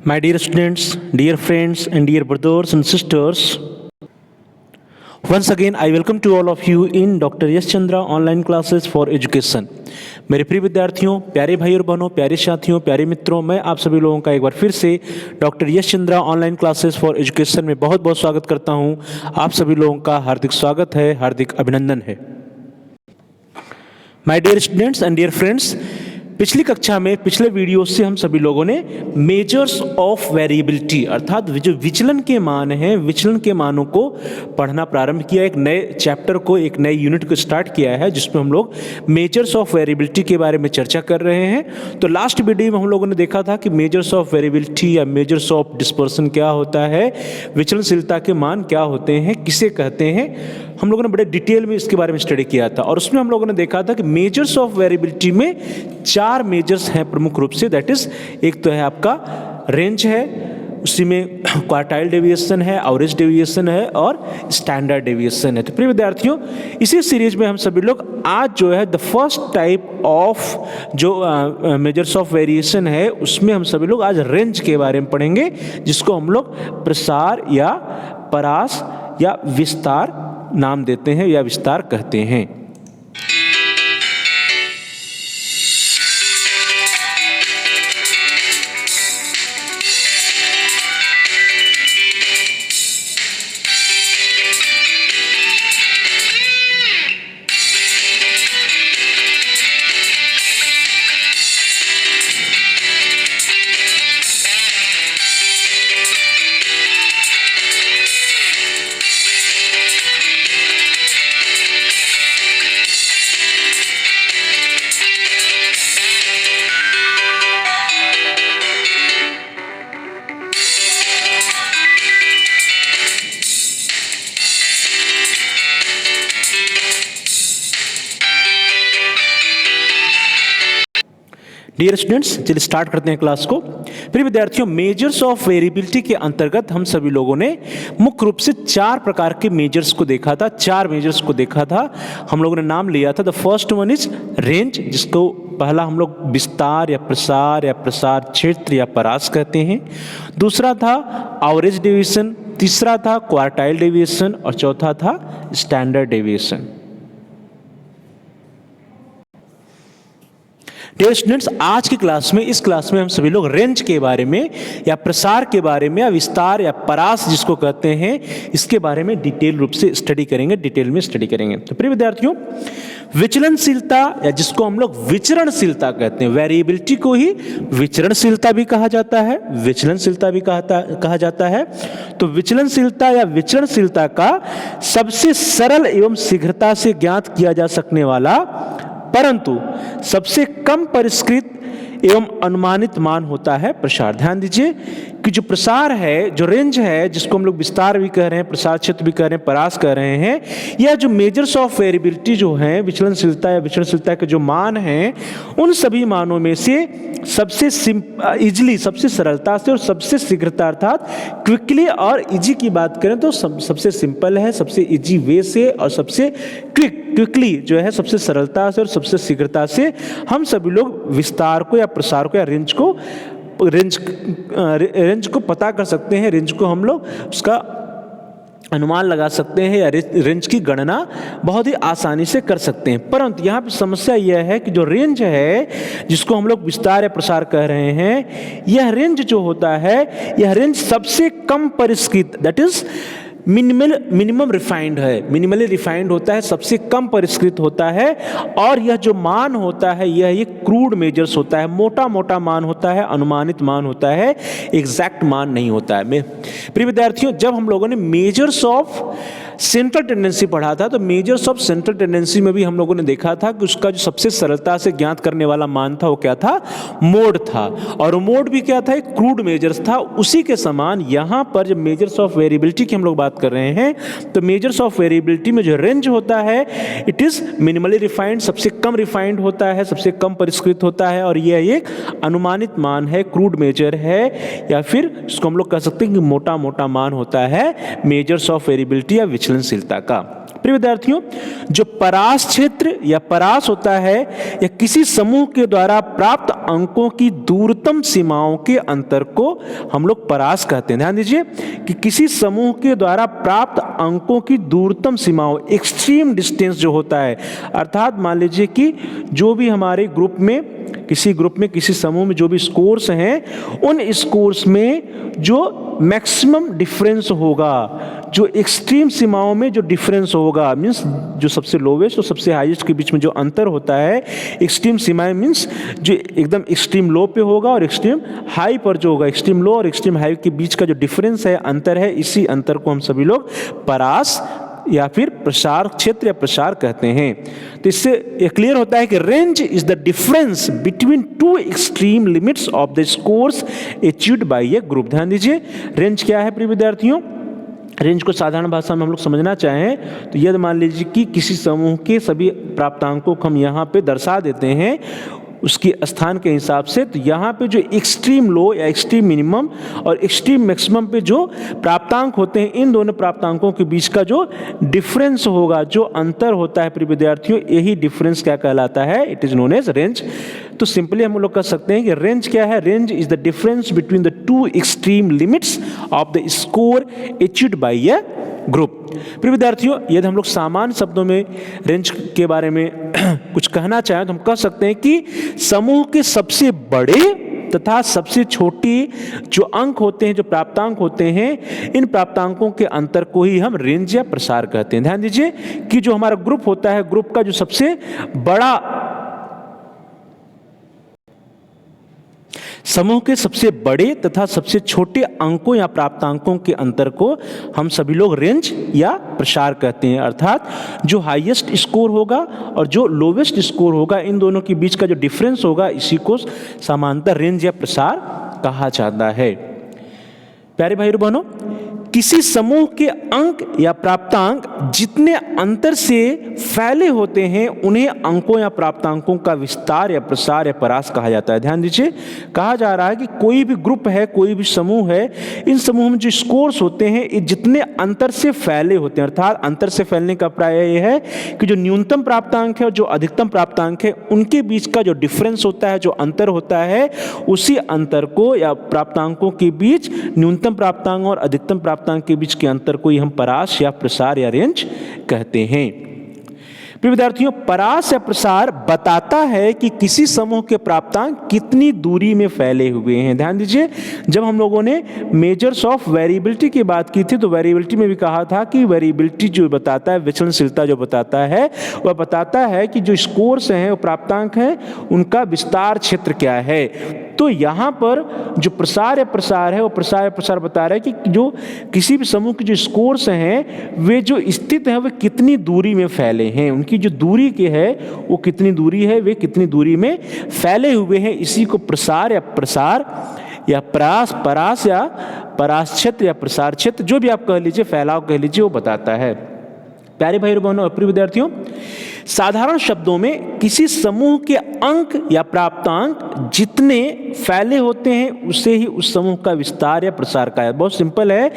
My dear students, dear friends, and dear brothers and sisters, once again I welcome to all of you in Dr. Yash Chandra online classes for education. मेरे प्रिय विद्यार्थियों, प्यारे भाई और बहनों, प्यारे साथियों, प्यारे मित्रों, मैं आप सभी लोगों का एक बार फिर से doctor Yash Chandra online classes for education में बहुत बहुत स्वागत करता हूं। आप सभी लोगों का हार्दिक स्वागत है, हार्दिक अभिनंदन है। My dear students and dear friends, पिछली कक्षा में पिछले वीडियो से हम सभी लोगों ने मेजर्स ऑफ वेरिएबिलिटी अर्थात जो विचलन के मान हैं, विचलन के मानों को पढ़ना प्रारंभ किया। एक नए चैप्टर को, एक नए यूनिट को स्टार्ट किया है जिसमें हम लोग मेजर्स ऑफ वेरिएबिलिटी के बारे में चर्चा कर रहे हैं। तो लास्ट वीडियो में हम लोगों ने देखा था कि मेजर्स ऑफ वेरिएबिलिटी या मेजर्स ऑफ डिस्पर्सन क्या होता है, विचलनशीलता के मान क्या होते हैं, किसे कहते हैं, हम लोगों ने बड़े डिटेल में इसके बारे में स्टडी किया था। और उसमें हम लोगों ने देखा था कि मेजर्स ऑफ वेरिएबिलिटी में चार मेजर्स हैं प्रमुख रूप से। दैट इज, एक तो है आपका रेंज है, उसी में क्वार्टाइल डेविएशन है, एवरेज डेविएशन है और स्टैंडर्ड डेविएशन है। तो प्रिय विद्यार्थियों, इसी सीरीज में हम सभी लोग आज जो है द फर्स्ट टाइप ऑफ जो मेजर्स ऑफ वेरिएशन है उसमें हम सभी लोग आज रेंज के बारे में पढ़ेंगे, जिसको हम लोग प्रसार या परास या विस्तार नाम देते हैं या विस्तार कहते हैं। डियर स्टूडेंट्स, चलिए स्टार्ट करते हैं क्लास को। प्रिय विद्यार्थियों, मेजर्स ऑफ वेरिएबिलिटी के अंतर्गत हम सभी लोगों ने मुख्य रूप से चार प्रकार के मेजर्स को देखा था, चार मेजर्स को देखा था। हम लोगों ने नाम लिया था, the first one is range, जिसको पहला हम लोग विस्तार या प्रसार क्षेत्र या परास कहते हैं। दूसरा था एवरेज डेविएशन, तीसरा था क्वार्टाइल डेविएशन और चौथा था स्टैंडर्ड डेविएशन। डियर स्टूडेंट्स, आज की क्लास में, इस क्लास में हम सभी लोग रेंज के बारे में या प्रसार के बारे में या विस्तार या परास जिसको कहते हैं, इसके बारे में डिटेल रूप से स्टडी करेंगे, डिटेल में स्टडी करेंगे। तो प्रिय विद्यार्थियों, विचलनशीलता या जिसको हम लोग विचरणशीलता कहते हैं, वेरिएबिलिटी को ही विचरणशीलता भी कहा जाता है, विचलनशीलता भी कहा जाता है। तो विचलनशीलता या विचरणशीलता का सबसे सरल एवं शीघ्रता से ज्ञात किया जा सकने वाला परंतु सबसे कम परिष्कृत एवं अनुमानित मान होता है प्रसार। ध्यान दीजिए कि जो प्रसार है, जो रेंज है, जिसको हम लोग विस्तार भी कह रहे हैं, प्रसार क्षेत्र भी कह रहे हैं, परास कह रहे हैं, यह जो मेजर्स ऑफ वेरिएबिलिटी जो है, विचलनशीलता या विचलनशीलता के जो मान हैं, उन सभी मानों में से सबसे इजली, सबसे सरलता से और सबसे शीघ्रता अर्थात क्विकली और इजी की बात करें तो सबसे सिंपल है, सबसे इजी वे से और सबसे क्विकली जो है सबसे सरलता से और सबसे शीघ्रता से हम सभी लोग विस्तार को या प्रसार को या रेंज को पता कर सकते हैं। रेंज को हम लोग उसका अनुमान लगा सकते हैं या रेंज की गणना बहुत ही आसानी से कर सकते हैं। परंतु यहाँ पे समस्या यह है कि जो रेंज है, जिसको हम लोग विस्तार या प्रसार कह रहे हैं, यह रेंज जो होता है, यह रेंज सबसे कम परिष्कृत, दैट इज मिनिमम रिफाइंड है, मिनिमली रिफाइंड होता है, सबसे कम परिष्कृत होता है। और यह जो मान होता है, यह एक क्रूड मेजर्स होता है, मोटा मोटा मान होता है, अनुमानित मान होता है, एग्जैक्ट मान नहीं होता है। प्रिय विद्यार्थियों, जब हम लोगों ने मेजर्स ऑफ सेंट्रल टेंडेंसी पढ़ा था, तो मेजर्स ऑफ सेंट्रल टेंडेंसी में भी हम लोगों ने देखा था कि उसका जो सबसे सरलता से ज्ञात करने वाला मान था वो क्या था, मोड था। और मोड भी क्या था, एक क्रूड मेजर्स था। उसी के समान यहाँ पर जब मेजर्स ऑफ वेरिएबिलिटी की हम लोग बात कर रहे हैं, तो मेजर्स ऑफ वेरिएबिलिटी में जो रेंज होता है, इट इज मिनिमली रिफाइंड, सबसे कम रिफाइंड होता है, सबसे कम परिष्कृत होता है। और यह एक अनुमानित मान है, क्रूड मेजर है, या फिर इसको हम लोग कह सकते हैं कि मोटा मोटा मान होता है मेजर्स ऑफ वेरिएबिलिटी या विचलनशीलता का। प्रिय विद्यार्थियों, जो परास क्षेत्र या परास होता है या किसी समूह के द्वारा प्राप्त अंकों की दूरतम सीमाओं के अंतर को हम लोग परास कहते हैं। ध्यान दीजिए कि किसी समूह के द्वारा प्राप्त अंकों की दूरतम सीमाओं, एक्सट्रीम डिस्टेंस जो होता है, अर्थात मान लीजिए कि जो भी हमारे ग्रुप में, किसी ग्रुप में, किसी समूह में जो भी स्कोर्स हैं, उन स्कोर्स में जो मैक्सिमम डिफरेंस होगा, जो एक्सट्रीम सीमाओं में जो डिफरेंस होगा, मीन्स जो सबसे लोवेस्ट और सबसे हाईएस्ट के बीच में जो अंतर होता है, एक्सट्रीम सीमाएं मीन्स जो एकदम एक्सट्रीम लो पे होगा और एक्सट्रीम हाई पर जो होगा, एक्सट्रीम लो और एक्सट्रीम हाई के बीच का जो डिफरेंस है, अंतर है, इसी अंतर को हम सभी लोग परास या फिर प्रसार क्षेत्र या प्रसार कहते हैं। तो इससे ये क्लियर होता है कि range is the difference between two extreme limits of the scores achieved by a group. ध्यान दीजिए, रेंज क्या है प्रिय विद्यार्थियों? रेंज को साधारण भाषा में हम लोग समझना चाहें तो यदि मान लीजिए कि किसी समूह के सभी प्राप्तांकों को हम यहाँ पे दर्शा देते हैं उसके स्थान के हिसाब से, तो यहाँ पे जो एक्सट्रीम लो या एक्सट्रीम मिनिमम और एक्सट्रीम मैक्सिमम पे जो प्राप्तांक होते हैं, इन दोनों प्राप्तांकों के बीच का जो डिफरेंस होगा, जो अंतर होता है प्रिय विद्यार्थियों, यही डिफरेंस क्या कहलाता है? It is known as range. तो सिंपली हम लोग कह सकते हैं कि रेंज क्या है? Range is the difference between the two extreme limits of the score achieved by a group. प्रिय विद्यार्थियों, यदि हम लोग सामान्य शब्दों में रेंज के बारे में कुछ कहना चाहें तो हम कह सकते हैं कि समूह के सबसे बड़े तथा सबसे छोटे जो अंक होते हैं, जो प्राप्तांक होते हैं, इन प्राप्तांकों के अंतर को ही हम रेंज या प्रसार कहते हैं। ध्यान दीजिए कि जो हमारा ग्रुप होता है, ग्रुप का जो सबसे बड़ा, समूह के सबसे बड़े तथा सबसे छोटे अंकों या प्राप्तांकों के अंतर को हम सभी लोग रेंज या प्रसार कहते हैं। अर्थात जो हाईएस्ट स्कोर होगा और जो लोवेस्ट स्कोर होगा, इन दोनों के बीच का जो डिफरेंस होगा, इसी को सामान्यतः रेंज या प्रसार कहा जाता है। प्यारे भाई बहनों, किसी समूह के अंक या प्राप्तांक जितने अंतर से फैले होते हैं, उन्हें अंकों या प्राप्तांकों का विस्तार या प्रसार या परास कहा जाता है। ध्यान दीजिए, कहा जा रहा है कि कोई भी ग्रुप है, कोई भी समूह है, इन समूह में जो स्कोर्स होते हैं, ये जितने अंतर से फैले होते हैं, अर्थात अंतर से फैलने का प्राय यह है कि जो न्यूनतम प्राप्तांक है और जो अधिकतम प्राप्तांक है, उनके बीच का जो डिफरेंस होता है, जो अंतर होता है, उसी अंतर को या प्राप्तांकों के बीच, न्यूनतम प्राप्तांक और अधिकतम प्राप्तांक के बीच के अंतर को ही हम परास या प्रसार या रेंज कहते हैं। प्रिय विद्यार्थियों, परास या प्रसार बताता है कि किसी समूह के प्राप्तांक कितनी दूरी में फैले हुए हैं। ध्यान दीजिए, जब हम लोगों ने मेजर्स ऑफ वेरिएबिलिटी की बात की थी, तो वेरिएबिलिटी में भी कहा था कि वेरिएबिलिटी जो बताता है, विचलनशीलता जो बताता है, वह बताता है कि जो स्कोर्स हैं, वो प्राप्तांक हैं, उनका विस्तार क्षेत्र क्या है। तो यहाँ पर जो प्रसार या प्रसार है, वो प्रसार या प्रसार बता रहा है कि जो किसी भी समूह के जो स्कोर्स हैं, वे जो स्थित हैं, वे कितनी दूरी में फैले हैं, उनकी जो दूरी के है वो कितनी दूरी है, वे कितनी दूरी में फैले हुए हैं। इसी को प्रसार या प्रसार या परास या परास क्षेत्र या प्रसार क्षेत्र, जो भी आप कह लीजिए, फैलाव कह लीजिए, वो बताता है। प्यारे भाई बहनों और प्रिय विद्यार्थियों, साधारण शब्दों में किसी समूह के अंक या प्राप्तांक जितने फैले होते हैं, उससे ही उस समूह का विस्तार या प्रसार का है। बहुत सिंपल है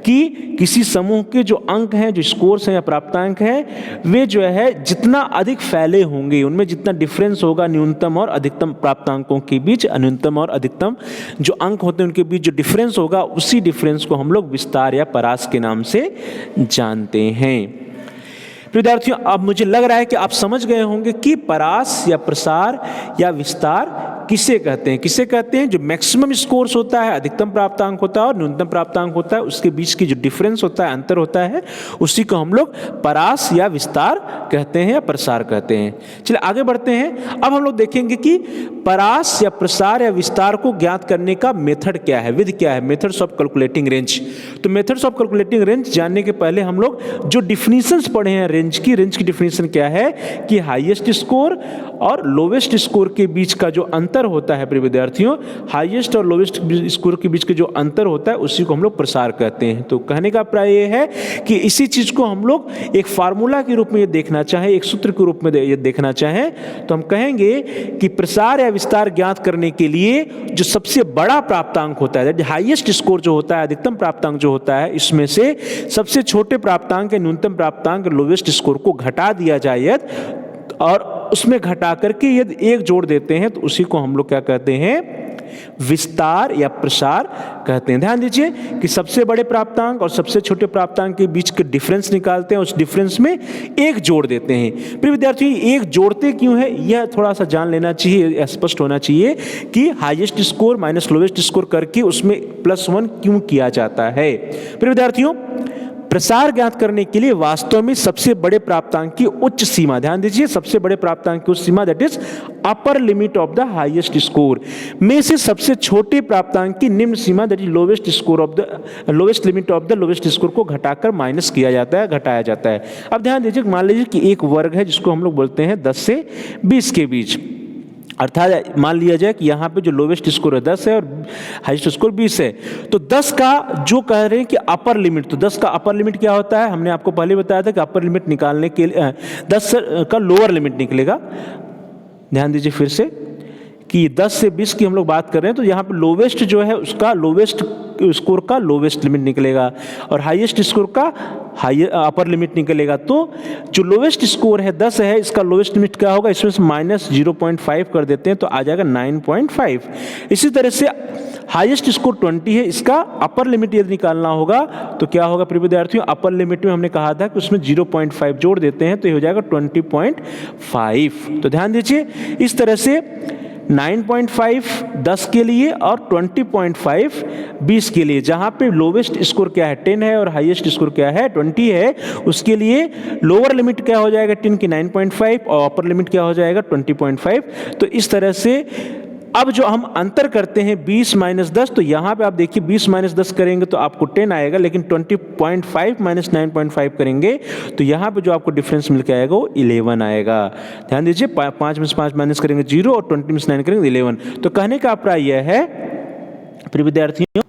कि किसी समूह के जो अंक हैं, जो स्कोर्स हैं या प्राप्तांक हैं, वे जो है जितना अधिक फैले होंगे, उनमें जितना डिफरेंस होगा न्यूनतम और अधिकतम प्राप्तांकों के बीच, न्यूनतम और अधिकतम जो अंक होते हैं उनके बीच जो डिफरेंस होगा, उसी डिफरेंस को हम लोग विस्तार या परास के नाम से जानते हैं। विद्यार्थियों, अब मुझे लग रहा है कि आप समझ गए होंगे कि परास या प्रसार या विस्तार किसे कहते हैं। किसे कहते हैं? जो मैक्सिमम स्कोर्स होता है, अधिकतम प्राप्तांक होता है और न्यूनतम प्राप्तांक होता है, उसके बीच की जो डिफरेंस होता है, अंतर होता है, उसी को हम लोग परास या विस्तार कहते हैं या प्रसार कहते हैं। चलिए आगे बढ़ते हैं। अब हम लोग देखेंगे कि परास या प्रसार या विस्तार को ज्ञात करने का मेथड क्या है, विधि क्या है, मेथड्स ऑफ कैलकुलेटिंग रेंज। तो मेथड्स ऑफ कैलकुलेटिंग रेंज जानने के पहले हम लोग जो डिफिनीशंस पढ़े हैं रेंज की डिफिनीशन क्या है कि हाईएस्ट स्कोर और लोवेस्ट स्कोर के बीच का जो अंतर अंतर होता है प्रिय विद्यार्थियों, हाईएस्ट और लोवेस्ट स्कोर के बीच के जो अंतर होता है उसी को हम लोग प्रसार कहते हैं। तो कहने का अभिप्राय ये है कि इसी चीज को हम लोग एक फार्मूला के रूप में ये देखना चाहें, एक सूत्र के रूप में ये देखना चाहें, तो हम कहेंगे कि प्रसार या विस्तार ज्ञात करने के लिए जो सबसे बड़ा प्राप्तांक होता है, हाईएस्ट स्कोर जो होता है, अधिकतम प्राप्तांक जो होता है, इसमें से सबसे छोटे प्राप्तांक या न्यूनतम प्राप्तांक लोवेस्ट स्कोर को घटा दिया जाए और उसमें घटा करके यदि एक जोड़ देते हैं तो उसी को हम लोग क्या कहते हैं, विस्तार या प्रसार कहते हैं। ध्यान दीजिए कि सबसे बड़े प्राप्तांक और सबसे छोटे प्राप्तांक के बीच के डिफरेंस निकालते हैं, उस डिफरेंस में एक जोड़ देते हैं। प्रिय विद्यार्थी, एक जोड़ते क्यों है यह थोड़ा सा जान लेना चाहिए, स्पष्ट होना चाहिए कि highest score minus lowest score करके उसमें +1 क्यों किया जाता है। प्रिय विद्यार्थियों, प्रसार ज्ञात करने के लिए वास्तव में सबसे बड़े प्राप्तांक की उच्च सीमा, ध्यान दीजिए, सबसे बड़े प्राप्तांक की उच्च सीमा that is upper limit of the highest score में से सबसे छोटे प्राप्तांक की निम्न सीमा that is lowest score of the lowest limit of the lowest score को घटाकर माइनस किया जाता है, घटाया जाता है। अब ध्यान दीजिए, मान लीजिए कि एक वर्ग है जिसको हम लोग बोलते हैं 10 से 20 के बीच, अर्थात मान लिया जाए कि यहाँ पे जो लोवेस्ट स्कोर है 10 है और हाईएस्ट स्कोर 20 है। तो 10 का जो कह रहे हैं कि अपर लिमिट, तो 10 का अपर लिमिट क्या होता है, हमने आपको पहले बताया था कि अपर लिमिट निकालने के लिए 10 का लोअर लिमिट निकलेगा। ध्यान दीजिए फिर से कि 10 से 20 की हम लोग बात कर रहे हैं, तो यहाँ पे लोवेस्ट जो है उसका लोवेस्ट स्कोर का लोवेस्ट लिमिट निकलेगा और हाईएस्ट स्कोर का अपर लिमिट निकलेगा। तो जो लोवेस्ट स्कोर है 10 है, इसका लोवेस्ट लिमिट क्या होगा, इसमें से -0.5 कर देते हैं तो आ जाएगा 9.5। इसी तरह से हाईएस्ट स्कोर 20 है, इसका अपर लिमिट यदि निकालना होगा तो क्या होगा प्रिय विद्यार्थियों, अपर लिमिट में हमने कहा था कि उसमें 0.5 जोड़ देते हैं तो ये हो जाएगा 20.5। तो ध्यान दीजिए, इस तरह से 9.5 10 के लिए और 20.5 20 के लिए, जहां पे लोवेस्ट स्कोर क्या है 10 है और हाईएस्ट स्कोर क्या है 20 है, उसके लिए लोअर लिमिट क्या हो जाएगा 10 की 9.5 और अपर लिमिट क्या हो जाएगा 20.5। तो इस तरह से अब जो हम अंतर करते हैं 20 - 10, तो यहाँ पे आप देखिए 20 - 10 करेंगे तो आपको 10 आएगा, लेकिन 20.5 - 9.5 करेंगे तो यहाँ पे जो आपको डिफरेंस मिल के आएगा वो 11 आएगा। ध्यान दीजिए, 5 में से 5 माइनस करेंगे 0 और 20 में से 9 करेंगे 11। तो कहने का अभिप्राय यह है प्रिय विद्यार्थियों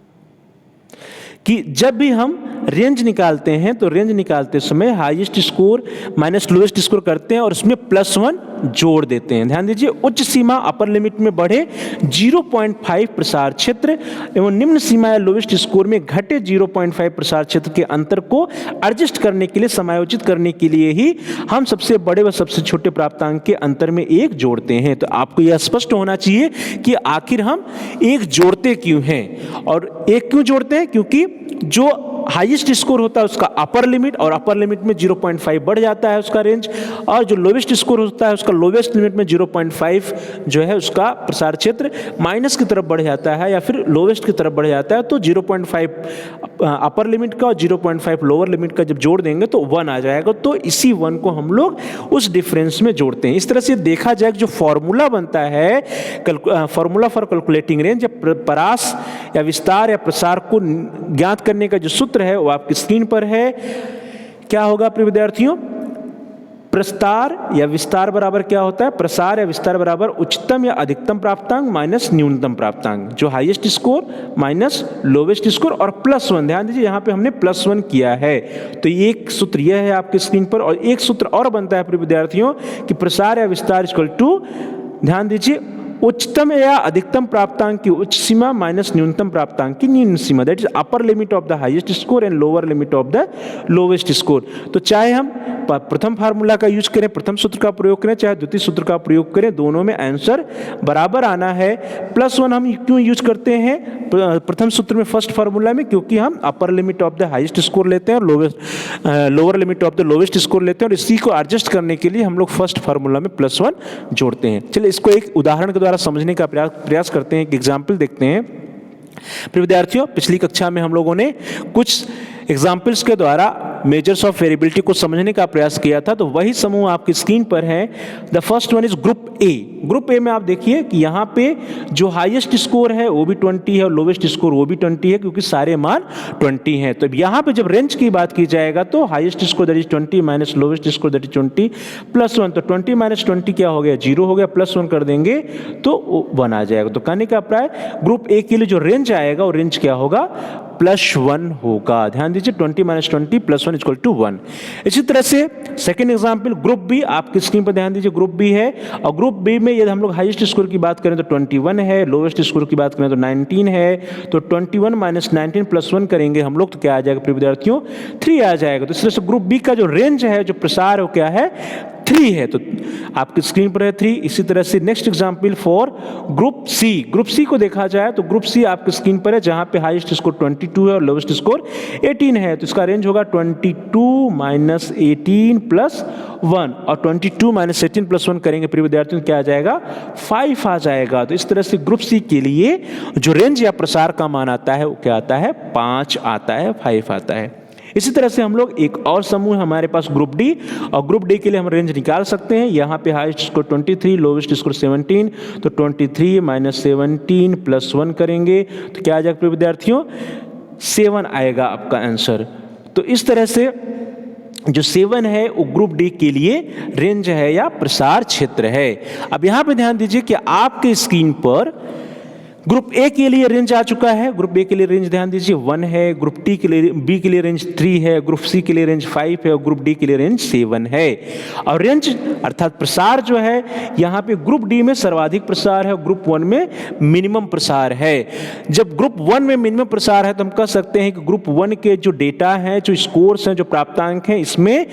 कि जब भी हम रेंज निकालते हैं तो रेंज निकालते समय highest score minus lowest score करते हैं और उसमें +1 जोड़ देते हैं। ध्यान दीजिए, उच्च सीमा अपर लिमिट में बढ़े 0.5 प्रसार क्षेत्र एवं निम्न सीमा या लोवेस्ट स्कोर में घटे 0.5 प्रसार क्षेत्र के अंतर को एडजस्ट करने के लिए, समायोजित करने के लिए ही हम सबसे बड़े व सबसे छोटे प्राप्तांक के अंतर में एक जोड़ते हैं। तो आपको यह स्पष्ट होना चाहिए कि आखिर हम एक जोड़ते क्यों हैं, और एक क्यों जोड़ते हैं, क्योंकि जो हाईएस्ट स्कोर होता है उसका अपर लिमिट, और अपर लिमिट में 0.5 बढ़ जाता है उसका रेंज, और जो लोवेस्ट स्कोर होता है उसका लोवेस्ट लिमिट में 0.5 जो है उसका प्रसार क्षेत्र माइनस की तरफ बढ़ जाता है या फिर लोवेस्ट की तरफ बढ़ जाता है। तो 0.5 अपर लिमिट का और 0.5 लोअर लिमिट का जब जोड़ देंगे तो 1 आ जाएगा। तो इसी 1 को हम लोग उस डिफरेंस में जोड़ते हैं। इस तरह से देखा जाए जो फॉर्मूला बनता है, फॉर्मूला फॉर कैलकुलेटिंग रेंज, या परास या विस्तार या प्रसार को ज्ञात करने का जो सूत्र है वो आपकी स्क्रीन पर है। क्या होगा प्रिय विद्यार्थियों, प्रसार या विस्तार बराबर क्या होता है, प्रसार या विस्तार बराबर उच्चतम या अधिकतम प्राप्तांक माइनस न्यूनतम प्राप्तांक, जो highest score minus lowest score और +1। ध्यान दीजिए यहाँ पे हमने +1 किया है। तो एक सूत्र यह है आपकी स्क्रीन पर, और एक सूत्र और बनता है प्रिय विद्यार्थियों कि प्रसार या विस्तार इक्वल टू, ध्यान दीजिए, उच्चतम या अधिकतम प्राप्तांक की उच्च सीमा माइनस न्यूनतम प्राप्तांक की निम्न सीमा, that is upper limit of the highest score and lower limit of the lowest score. तो चाहे हम प्रथम फार्मूला का यूज करें, प्रथम सूत्र का प्रयोग करें, चाहे द्वितीय सूत्र का प्रयोग करें, दोनों में आंसर बराबर आना है। +1 हम क्यों यूज करते हैं प्रथम सूत्र में, फर्स्ट फार्मूला में, क्योंकि हम अपर limit of the highest score लेते हैं और lower limit of the lowest score लेते हैं, और इसी को एडजस्ट करने के लिए हम लोग फर्स्ट फार्मूला में +1 जोड़ते हैं। चलिए इसको एक उदाहरण के द्वारा समझने का प्रयास करते हैं, एक एग्जाम्पल देखते हैं। प्रिय विद्यार्थियों, पिछली कक्षा में हम लोगों ने कुछ एग्जाम्पल्स के द्वारा मेजर्स ऑफ वेरिएबिलिटी को समझने का प्रयास किया था, तो वही समूह आपकी स्क्रीन पर है। The first one is group A. Group A में आप देखिए कि यहाँ पे जो हाईएस्ट स्कोर है वो भी 20 है और लोवेस्ट स्कोर वो भी 20 है, क्योंकि सारे मान 20 हैं। तो यहाँ पे जब रेंज की बात की जाएगा तो highest score that is 20 minus lowest score that is 20 plus 1, तो 20 माइनस 20 क्या हो गया, 0 हो गया, प्लस 1 कर देंगे तो 1 आ जाएगा। तो कहने का अभिप्राय ग्रुप ए के लिए जो रेंज आएगा वो रेंज क्या होगा, +1 होगा। ध्यान दीजिए 20 माइनस 20 प्लस 1 इक्वल टू 1। इसी तरह से सेकेंड एग्जाम्पल ग्रुप बी, आपकी स्क्रीन पर ध्यान दीजिए ग्रुप बी है, और ग्रुप बी में यदि हम लोग हाईएस्ट स्कोर की बात करें तो 21 है, लोवेस्ट स्कोर की बात करें तो 19 है, तो 21 माइनस 19 प्लस 1 करेंगे हम लोग तो क्या आ जाएगा प्रिय विद्यार्थियों, 3 आ जाएगा। तो इस तरह से ग्रुप बी का जो रेंज है, जो प्रसार है, क्या है, 3 है। तो आपकी स्क्रीन पर है 3। इसी तरह से next example for group C. Group C को देखा जाए तो ग्रुप सी आपकी स्क्रीन पर है, जहां पे हाईएस्ट स्कोर 22 है और लोवेस्ट स्कोर 18 है। तो इसका रेंज होगा 22 माइनस 18 प्लस 1, और 22 माइनस 18 प्लस 1 करेंगे प्रिय विद्यार्थियों क्या आ जाएगा, 5 आ जाएगा। तो इस तरह से ग्रुप सी के लिए जो रेंज या प्रसार का मान आता है वो क्या आता है, 5 आता है, 5 आता है। इसी तरह से हम लोग एक और समूह हमारे पास ग्रुप डी, और ग्रुप डी के लिए हम रेंज निकाल सकते हैं। यहाँ पे हाईएस्ट स्कोर 23, लोवेस्ट स्कोर 17, तो 23 माइनस 17 प्लस 1 करेंगे तो क्या आ जाएगा प्रिय विद्यार्थियों, 7 आएगा आपका आंसर। तो इस तरह से जो 7 है वो ग्रुप डी के लिए रेंज है या प्रसार क्षेत्र है। अब यहाँ पे ध्यान दीजिए कि आपके स्क्रीन पर ग्रुप ए के लिए रेंज आ चुका है। ग्रुप ए के लिए रेंज ध्यान दीजिए 1 है, ग्रुप टी के लिए, बी के लिए रेंज 3 है, ग्रुप सी के लिए रेंज 5 है और ग्रुप डी के लिए रेंज 7 है। और रेंज अर्थात प्रसार जो है यहाँ पे ग्रुप डी में सर्वाधिक प्रसार है, ग्रुप 1 में मिनिमम प्रसार है। जब ग्रुप 1 में मिनिमम प्रसार है तो हम कह सकते हैं कि ग्रुप 1 के जो डेटा हैं, जो स्कोर्स हैं, जो प्राप्तांक हैं, इसमें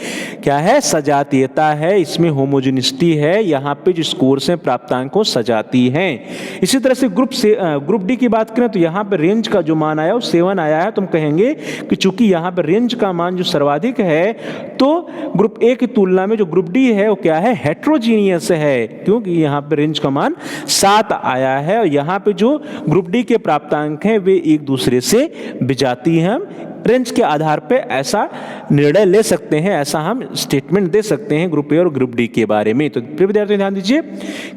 क्या है, सजातीयता है, इसमें होमोजेनिटी है। यहाँ पे जो स्कोर्स हैं प्राप्तांक को सजाती हैं। इसी तरह से ग्रुप डी की बात करें तो यहाँ पे रेंज का जो मान आया वो 7 आया है। तो हम कहेंगे कि चूंकि यहाँ पे रेंज का मान जो सर्वाधिक है तो ग्रुप ए की तुलना में जो ग्रुप डी है वो क्या है, हेट्रोजीनियस है, क्योंकि यहाँ पे रेंज का मान 7 आया है। और यहाँ पे जो ग्रुप डी के प्राप्तांक हैं वे एक दूसरे से विजातीय हैं। रेंज के आधार पे ऐसा निर्णय ले सकते हैं, ऐसा हम स्टेटमेंट दे सकते हैं ग्रुप ए और ग्रुप डी के बारे में। तो प्रिय विद्यार्थी ध्यान दीजिए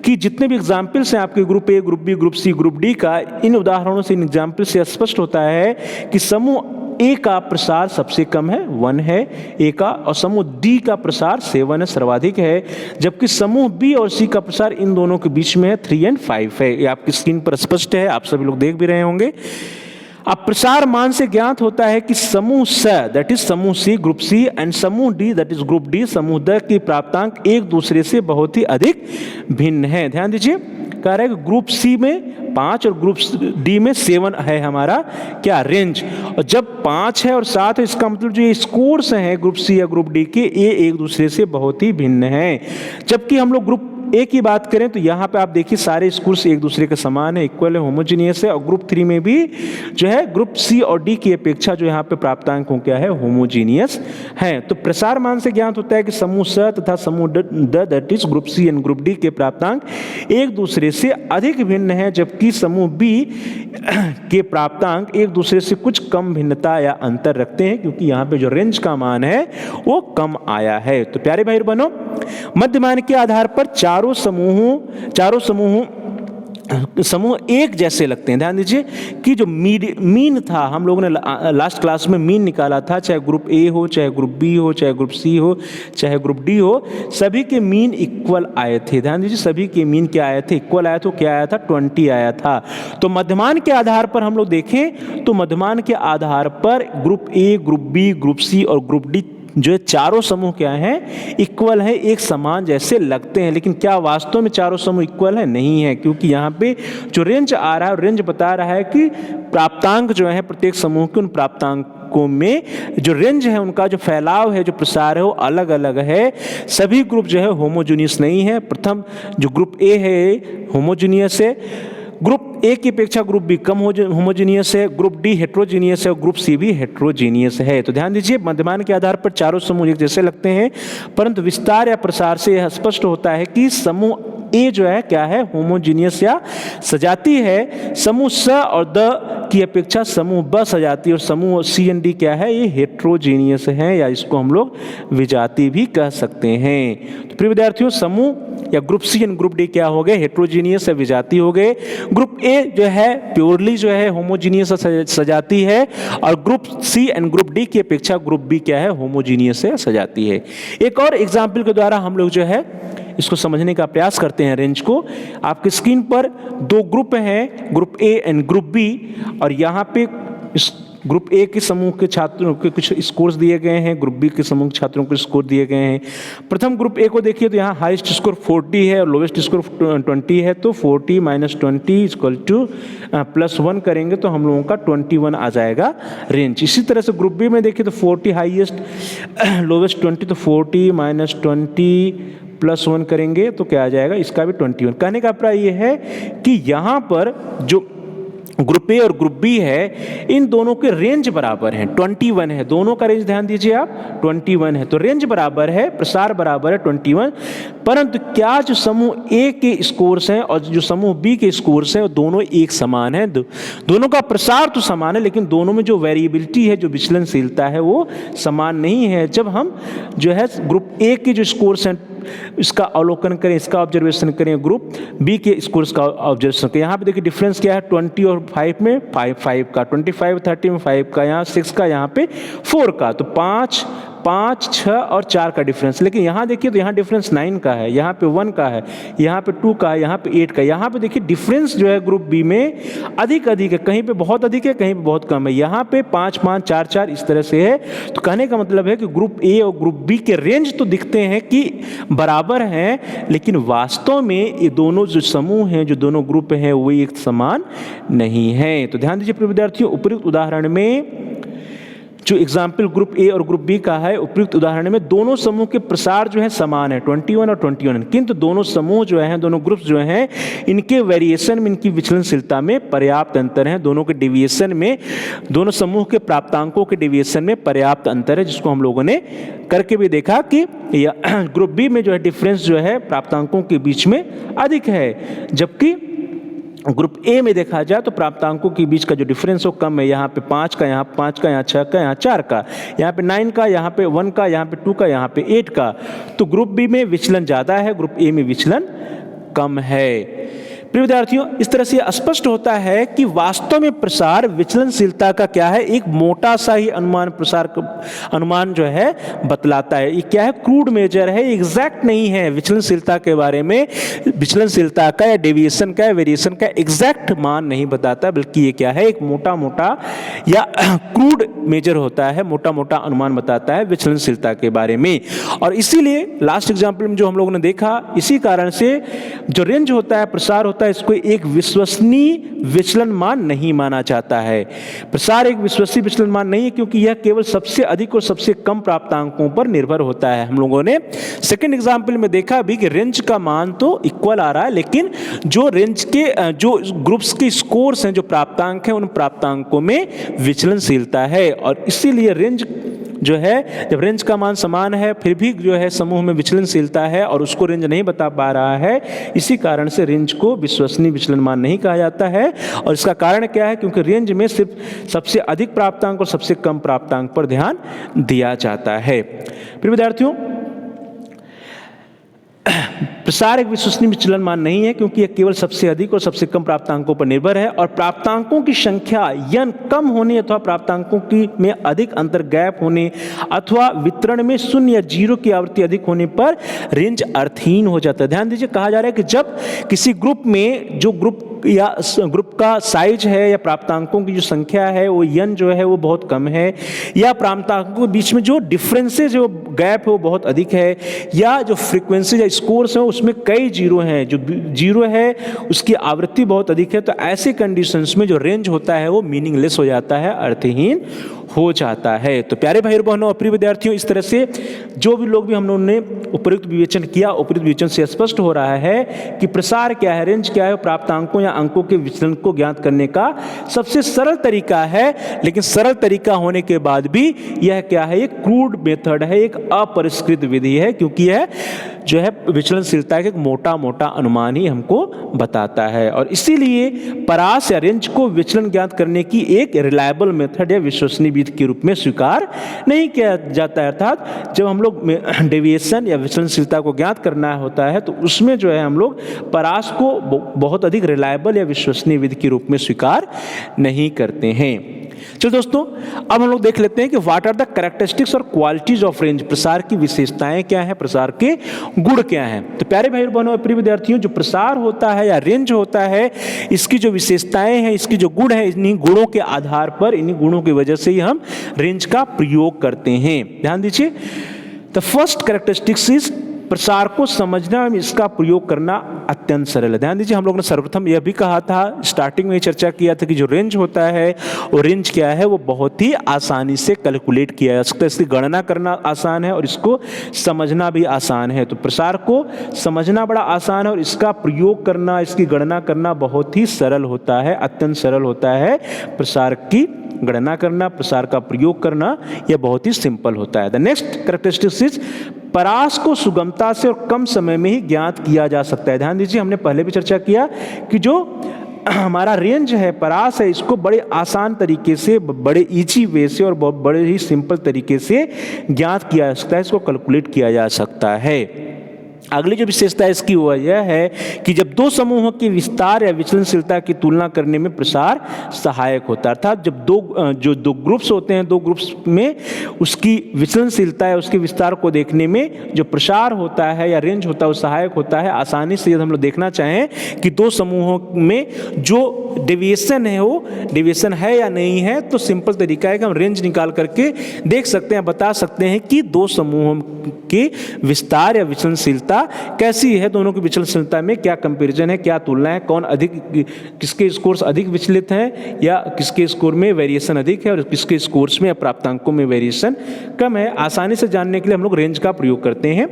कि जितने भी एग्जाम्पल्स हैं आपके group A, group B, group C, group D का, इन उदाहरणों से, इन एग्जाम्पल से स्पष्ट होता है कि समूह ए का प्रसार सबसे कम है, 1 है ए का, और समूह डी का प्रसार 7 है, सर्वाधिक है, जबकि समूह बी और सी का प्रसार इन दोनों के बीच में है, 3 और 5 है। ये आपकी स्क्रीन पर स्पष्ट है, आप सभी लोग देख भी रहे होंगे। अब प्रसार मान से ज्ञात होता है कि समूह स दैट इज समूह सी ग्रुप सी एंड समूह D that is group D समूह द की प्राप्तांक एक दूसरे से बहुत ही अधिक भिन्न है। ध्यान दीजिए, कह रहा है कि ग्रुप सी में 5 और ग्रुप डी में 7 है हमारा क्या, रेंज। और जब 5 है और 7 है, इसका मतलब जो ये स्कोर्स हैं ग्रुप सी या ग्रुप डी के, ये एक दूसरे से बहुत ही भिन्न हैं। जबकि हम लोग ग्रुप ए की बात करें तो यहाँ पे आप देखिए सारे स्कोर्स एक दूसरे के समान है, इक्वल है, होमोजीनियस है। और ग्रुप 3 में भी जो है ग्रुप सी और डी की अपेक्षा जो यहाँ पे प्राप्तांक क्या है, होमोजीनियस है। तो प्रसार मान से ज्ञात होता है कि समूह स तथा समूह द that is group C and group D के प्राप्तांक एक दूसरे से अधिक भिन्न है, जबकि समूह बी के प्राप्तांक एक दूसरे से कुछ कम भिन्नता या अंतर रखते हैं, क्योंकि यहाँ पे जो रेंज का मान है वो कम आया है। तो प्यारे भाई बहनों, मध्यमान के आधार पर चारों समूह एक जैसे लगते हैं। ध्यान दीजिए कि जो मीन था, हम लोगों ने लास्ट क्लास में मीन निकाला था, चाहे ग्रुप ए हो, चाहे ग्रुप बी हो, चाहे ग्रुप सी हो, चाहे ग्रुप डी हो, सभी के मीन इक्वल आए थे। ध्यान दीजिए, सभी के मीन क्या आए थे, इक्वल आया। तो क्या आया था, 20 आया था। तो मध्यमान के आधार पर हम लोग देखें तो मध्यमान के आधार पर group A, group B, group C और ग्रुप डी जो है चारों समूह क्या हैं, इक्वल है, एक समान जैसे लगते हैं। लेकिन क्या वास्तव में चारों समूह इक्वल है? नहीं है, क्योंकि यहाँ पे जो रेंज आ रहा है, रेंज बता रहा है कि प्राप्तांक जो है प्रत्येक समूह के, उन प्राप्तांकों में जो रेंज है, उनका जो फैलाव है, जो प्रसार है, वो अलग अलग है। सभी ग्रुप जो है होमोजीनियस नहीं है। प्रथम जो ग्रुप ए है होमोजीनियस है, ग्रुप ए की अपेक्षा ग्रुप बी कम होमोजीनियस है, ग्रुप डी हेट्रोजीनियस है और ग्रुप सी भी हेट्रोजीनियस है। तो ध्यान दीजिए, मध्यमान के आधार पर चारों समूह एक जैसे लगते हैं, परंतु विस्तार या प्रसार से यह स्पष्ट होता है कि समूह ए जो है क्या है, होमोजीनियस या सजाती है। समूह स और द की अपेक्षा समूह ब सजाती है, और समूह सी एंड डी क्या है, ये हेट्रोजीनियस है, या इसको हम लोग विजातीय भी कह सकते हैं। तो प्रिय विद्यार्थियों, समूह या group C and group D क्या हो गए, हेट्रोजीनियस या विजातीय हो गए। ग्रुप ए जो है प्योरली जो है होमोजीनियस सजाती है, और group C and group D की अपेक्षा ग्रुप बी क्या है, होमोजीनियस से सजाती है। एक और एग्जाम्पल के द्वारा हम लोग जो है इसको समझने का प्रयास करते हैं रेंज को। आपकी स्क्रीन पर दो ग्रुप हैं, group A and group B, और यहाँ पे इस ग्रुप ए के समूह के छात्रों के कुछ स्कोर्स दिए गए हैं, ग्रुप बी के समूह के छात्रों को स्कोर दिए गए हैं। प्रथम ग्रुप ए को देखिए तो यहाँ हाईएस्ट स्कोर 40 है और लोवेस्ट स्कोर 20 है, तो 40 - 20 इक्वल टू +1 करेंगे तो हम लोगों का 21 आ जाएगा रेंज। इसी तरह से ग्रुप बी में देखिए तो 40 हाईएस्ट, लोवेस्ट 20, तो 40 - 20 +1 करेंगे तो क्या आ जाएगा, इसका भी 21। कहने का अभिप्राय ये है कि यहाँ पर जो ग्रुप ए और ग्रुप बी है, इन दोनों के रेंज बराबर हैं, 21 है, दोनों का रेंज ध्यान दीजिए आप, 21 है, तो रेंज बराबर है, प्रसार बराबर है 21। परंतु क्या जो समूह ए के स्कोर्स हैं और जो समूह बी के स्कोर्स हैं वो दोनों एक समान हैं, दोनों का प्रसार तो समान है, लेकिन दोनों में जो वेरिएबिलिटी है, जो विचलनशीलता है, वो समान नहीं है। जब हम जो है ग्रुप ए के जो स्कोर्स हैं इसका अवलोकन करें, इसका ऑब्जर्वेशन करें, ग्रुप बी के स्कोर्स का ऑब्जर्वेशन करें, यहाँ पे देखिए डिफरेंस क्या है, 20 और 5 में 5 का, 25 30 में 5 का, यहाँ 6 का, यहाँ पे 4 का, तो 5, 6 और 4 का डिफरेंस। लेकिन यहाँ देखिए तो यहाँ डिफरेंस 9 का है, यहाँ पे 1 का है, यहाँ पे 2 का है, यहाँ पे 8 का। यहाँ पे देखिए डिफरेंस जो है ग्रुप बी में अधिक है, कहीं पे बहुत अधिक है, कहीं पे बहुत कम है। यहाँ पे 5 5 4 4 इस तरह से है। तो कहने का मतलब है कि ग्रुप ए और ग्रुप बी के रेंज तो दिखते हैं कि बराबर हैं, लेकिन वास्तव में ये दोनों जो समूह हैं, जो दोनों ग्रुप हैं, वो एक समान नहीं है। तो ध्यान दीजिए प्रिय विद्यार्थियों, उपयुक्त उदाहरण में जो एग्जाम्पल ग्रुप ए और ग्रुप बी का है, उपयुक्त उदाहरण में दोनों समूह के प्रसार जो है समान है, 21 और 21, किंतु दोनों समूह जो हैं, दोनों ग्रुप्स जो हैं, इनके वेरिएशन में, इनकी विचलनशीलता में पर्याप्त अंतर है। दोनों के डेविएशन में, दोनों समूह के प्राप्तांकों के डेविएशन में पर्याप्त अंतर है, जिसको हम लोगों ने करके भी देखा कि ग्रुप बी में जो है डिफरेंस जो है प्राप्तांकों के बीच में अधिक है, जबकि ग्रुप ए में देखा जाए तो प्राप्तांकों के बीच का जो डिफरेंस हो कम है। यहाँ पे 5 का, यहाँ 5 का, यहाँ 6 का, यहाँ 4 का, यहाँ पे 9 का, यहाँ पे 1 का, यहाँ पे 2 का, यहाँ पे 8 का। तो ग्रुप बी में विचलन ज़्यादा है, ग्रुप ए में विचलन कम है। प्रिय विद्यार्थियों, इस तरह से स्पष्ट होता है कि वास्तव में प्रसार विचलनशीलता का क्या है, एक मोटा सा ही अनुमान, प्रसार अनुमान जो है बतलाता है। ये क्या है, क्रूड मेजर है, एग्जैक्ट नहीं है। विचलनशीलता के बारे में, विचलनशीलता का या डेविएशन का या वेरिएशन का एग्जैक्ट मान नहीं बताता, बल्कि ये क्या है, एक मोटा मोटा या क्रूड मेजर होता है, मोटा मोटा अनुमान बताता है विचलनशीलता के बारे में। और इसीलिए लास्ट एग्जाम्पल में जो हम लोगों ने देखा, इसी कारण से जो रेंज होता है, प्रसार होता है, इसको एक विश्वसनीय विचलन मान नहीं माना जाता है। प्रसार एक विश्वसनीय विचलन मान नहीं है, क्योंकि यह केवल सबसे अधिक और सबसे कम प्राप्तांकों पर निर्भर होता है। हम लोगों ने सेकंड एग्जांपल में देखा भी कि रेंज का मान तो इक्वल आ रहा है, लेकिन जो रेंज के जो ग्रुप्स के स्कोर्स हैं, जो प्राप्तांक हैं, उन प्राप्तांकों में विचलनशीलता है। और इसीलिए रेंज जो है, जब रेंज का मान समान है फिर भी जो है समूह में विचलनशीलता है और उसको रेंज नहीं बता पा रहा है, इसी कारण से रेंज को विश्वसनीय विचलन मान नहीं कहा जाता है। और इसका कारण क्या है, क्योंकि रेंज में सिर्फ सबसे अधिक प्राप्तांक और सबसे कम प्राप्तांक पर ध्यान दिया जाता है। प्रिय विद्यार्थियों, प्रसार एक विश्वसनीय विचलन मान नहीं है, क्योंकि यह केवल सबसे अधिक और सबसे कम प्राप्तांकों पर निर्भर है, और प्राप्तांकों की संख्या यन कम होने अथवा प्राप्तांकों की में अधिक अंतर गैप होने अथवा वितरण में 0 या 0 की आवृत्ति अधिक होने पर रेंज अर्थहीन हो जाता है। ध्यान दीजिए, कहा जा रहा है कि जब किसी ग्रुप में जो ग्रुप या ग्रुप का साइज है या प्राप्तांकों की जो संख्या है वो यन जो है वो बहुत कम है, या प्राप्तांकों के बीच में जो डिफरेंसेस जो गैप है वो बहुत अधिक है, या जो फ्रीक्वेंसी या स्कोर्स है उसमें कई जीरो हैं, जो जीरो है उसकी आवृत्ति बहुत अधिक है, तो ऐसे कंडीशंस में जो रेंज होता है वो मीनिंगलेस हो जाता है, अर्थहीन हो जाता है। तो प्यारे भाई बहनों और प्रिय विद्यार्थियों, इस तरह से जो भी लोग भी हम लोगों ने उपयुक्त विवेचन किया, उपयुक्त विवेचन से स्पष्ट हो रहा है कि प्रसार क्या है, रेंज क्या है, प्राप्तांकों या अंकों के विचलन को ज्ञात करने का सबसे सरल तरीका है। लेकिन सरल तरीका होने के बाद भी यह क्या है, एक क्रूड मेथड है, एक अपरिष्कृत विधि है, क्योंकि यह जो है विचलनशीलता का एक मोटा मोटा अनुमान ही हमको बताता है। और इसीलिए परास या रेंज को विचलन ज्ञात करने की एक रिलायबल मेथड या विश्वसनीय विधि के रूप में स्वीकार नहीं किया जाता है। अर्थात जब हम लोग डेविएशन या विचलनशीलता को ज्ञात करना होता है तो उसमें जो है हम लोग परास को बहुत अधिक रिलायबल या विश्वसनीय विधि के रूप में स्वीकार नहीं करते हैं। चलो दोस्तों, अब हम लोग देख लेते हैं कि व्हाट आर द कैरेक्टरिस्टिक्स और क्वालिटीज ऑफ रेंज। प्रसार की विशेषताएं क्या हैं, प्रसार के गुण क्या हैं। तो प्यारे भाई बहनों और प्रिय विद्यार्थियों, जो प्रसार होता है या रेंज होता है, इसकी जो विशेषताएं हैं, इसकी जो गुण है, इन्हीं गुणों के आधार पर, इन्हीं गुणों की वजह से ही हम रेंज का प्रयोग करते हैं। ध्यान दीजिए, द फर्स्ट कैरेक्टरिस्टिक्स इज प्रसार को समझना एवं इसका प्रयोग करना अत्यंत सरल है। ध्यान दीजिए, हम लोगों ने सर्वप्रथम यह भी कहा था, स्टार्टिंग में चर्चा किया था कि जो रेंज होता है वो रेंज क्या है, वो बहुत ही आसानी से कैलकुलेट किया जा सकता है। इसकी गणना करना आसान है और इसको समझना भी आसान है। तो प्रसार को समझना बड़ा आसान है और इसका प्रयोग करना, इसकी गणना करना बहुत ही सरल होता है, अत्यंत सरल होता है। प्रसार की गणना करना, प्रसार का प्रयोग करना, यह बहुत ही सिंपल होता है। द नेक्स्ट कैरेक्टरिस्टिक्स इज परास को सुगमता से और कम समय में ही ज्ञात किया जा सकता है। ध्यान दीजिए, हमने पहले भी चर्चा किया कि जो हमारा रेंज है, परास है, इसको बड़े आसान तरीके से, बड़े इजी वे से और बहुत बड़े ही सिंपल तरीके से ज्ञात किया जा सकता है, इसको कैलकुलेट किया जा सकता है। अगली जो विशेषता इसकी वो यह है कि जब दो समूहों के विस्तार या विचलनशीलता की तुलना करने में प्रसार सहायक होता है। अर्थात जब दो ग्रुप्स होते हैं, दो ग्रुप्स में उसकी विचलनशीलता है, उसके विस्तार को देखने में जो प्रसार होता है या रेंज होता है वो सहायक होता है। आसानी से यदि हम लोग देखना चाहें कि दो समूहों में जो डेविएशन है वो डेविएशन है या नहीं है, तो सिंपल तरीका है कि हम रेंज निकाल करके देख सकते हैं, बता सकते हैं कि दो समूहों के विस्तार या विचलनशीलता कैसी है, दोनों की विचलनशीलता में क्या कंपैरिजन है, क्या तुलना है, कौन अधिक, किसके स्कोर्स अधिक विचलित हैं या किसके स्कोर में वेरिएशन अधिक है और किसके स्कोर्स में या प्राप्तांकों में वेरिएशन कम है। आसानी से जानने के लिए हम लोग रेंज का प्रयोग करते हैं।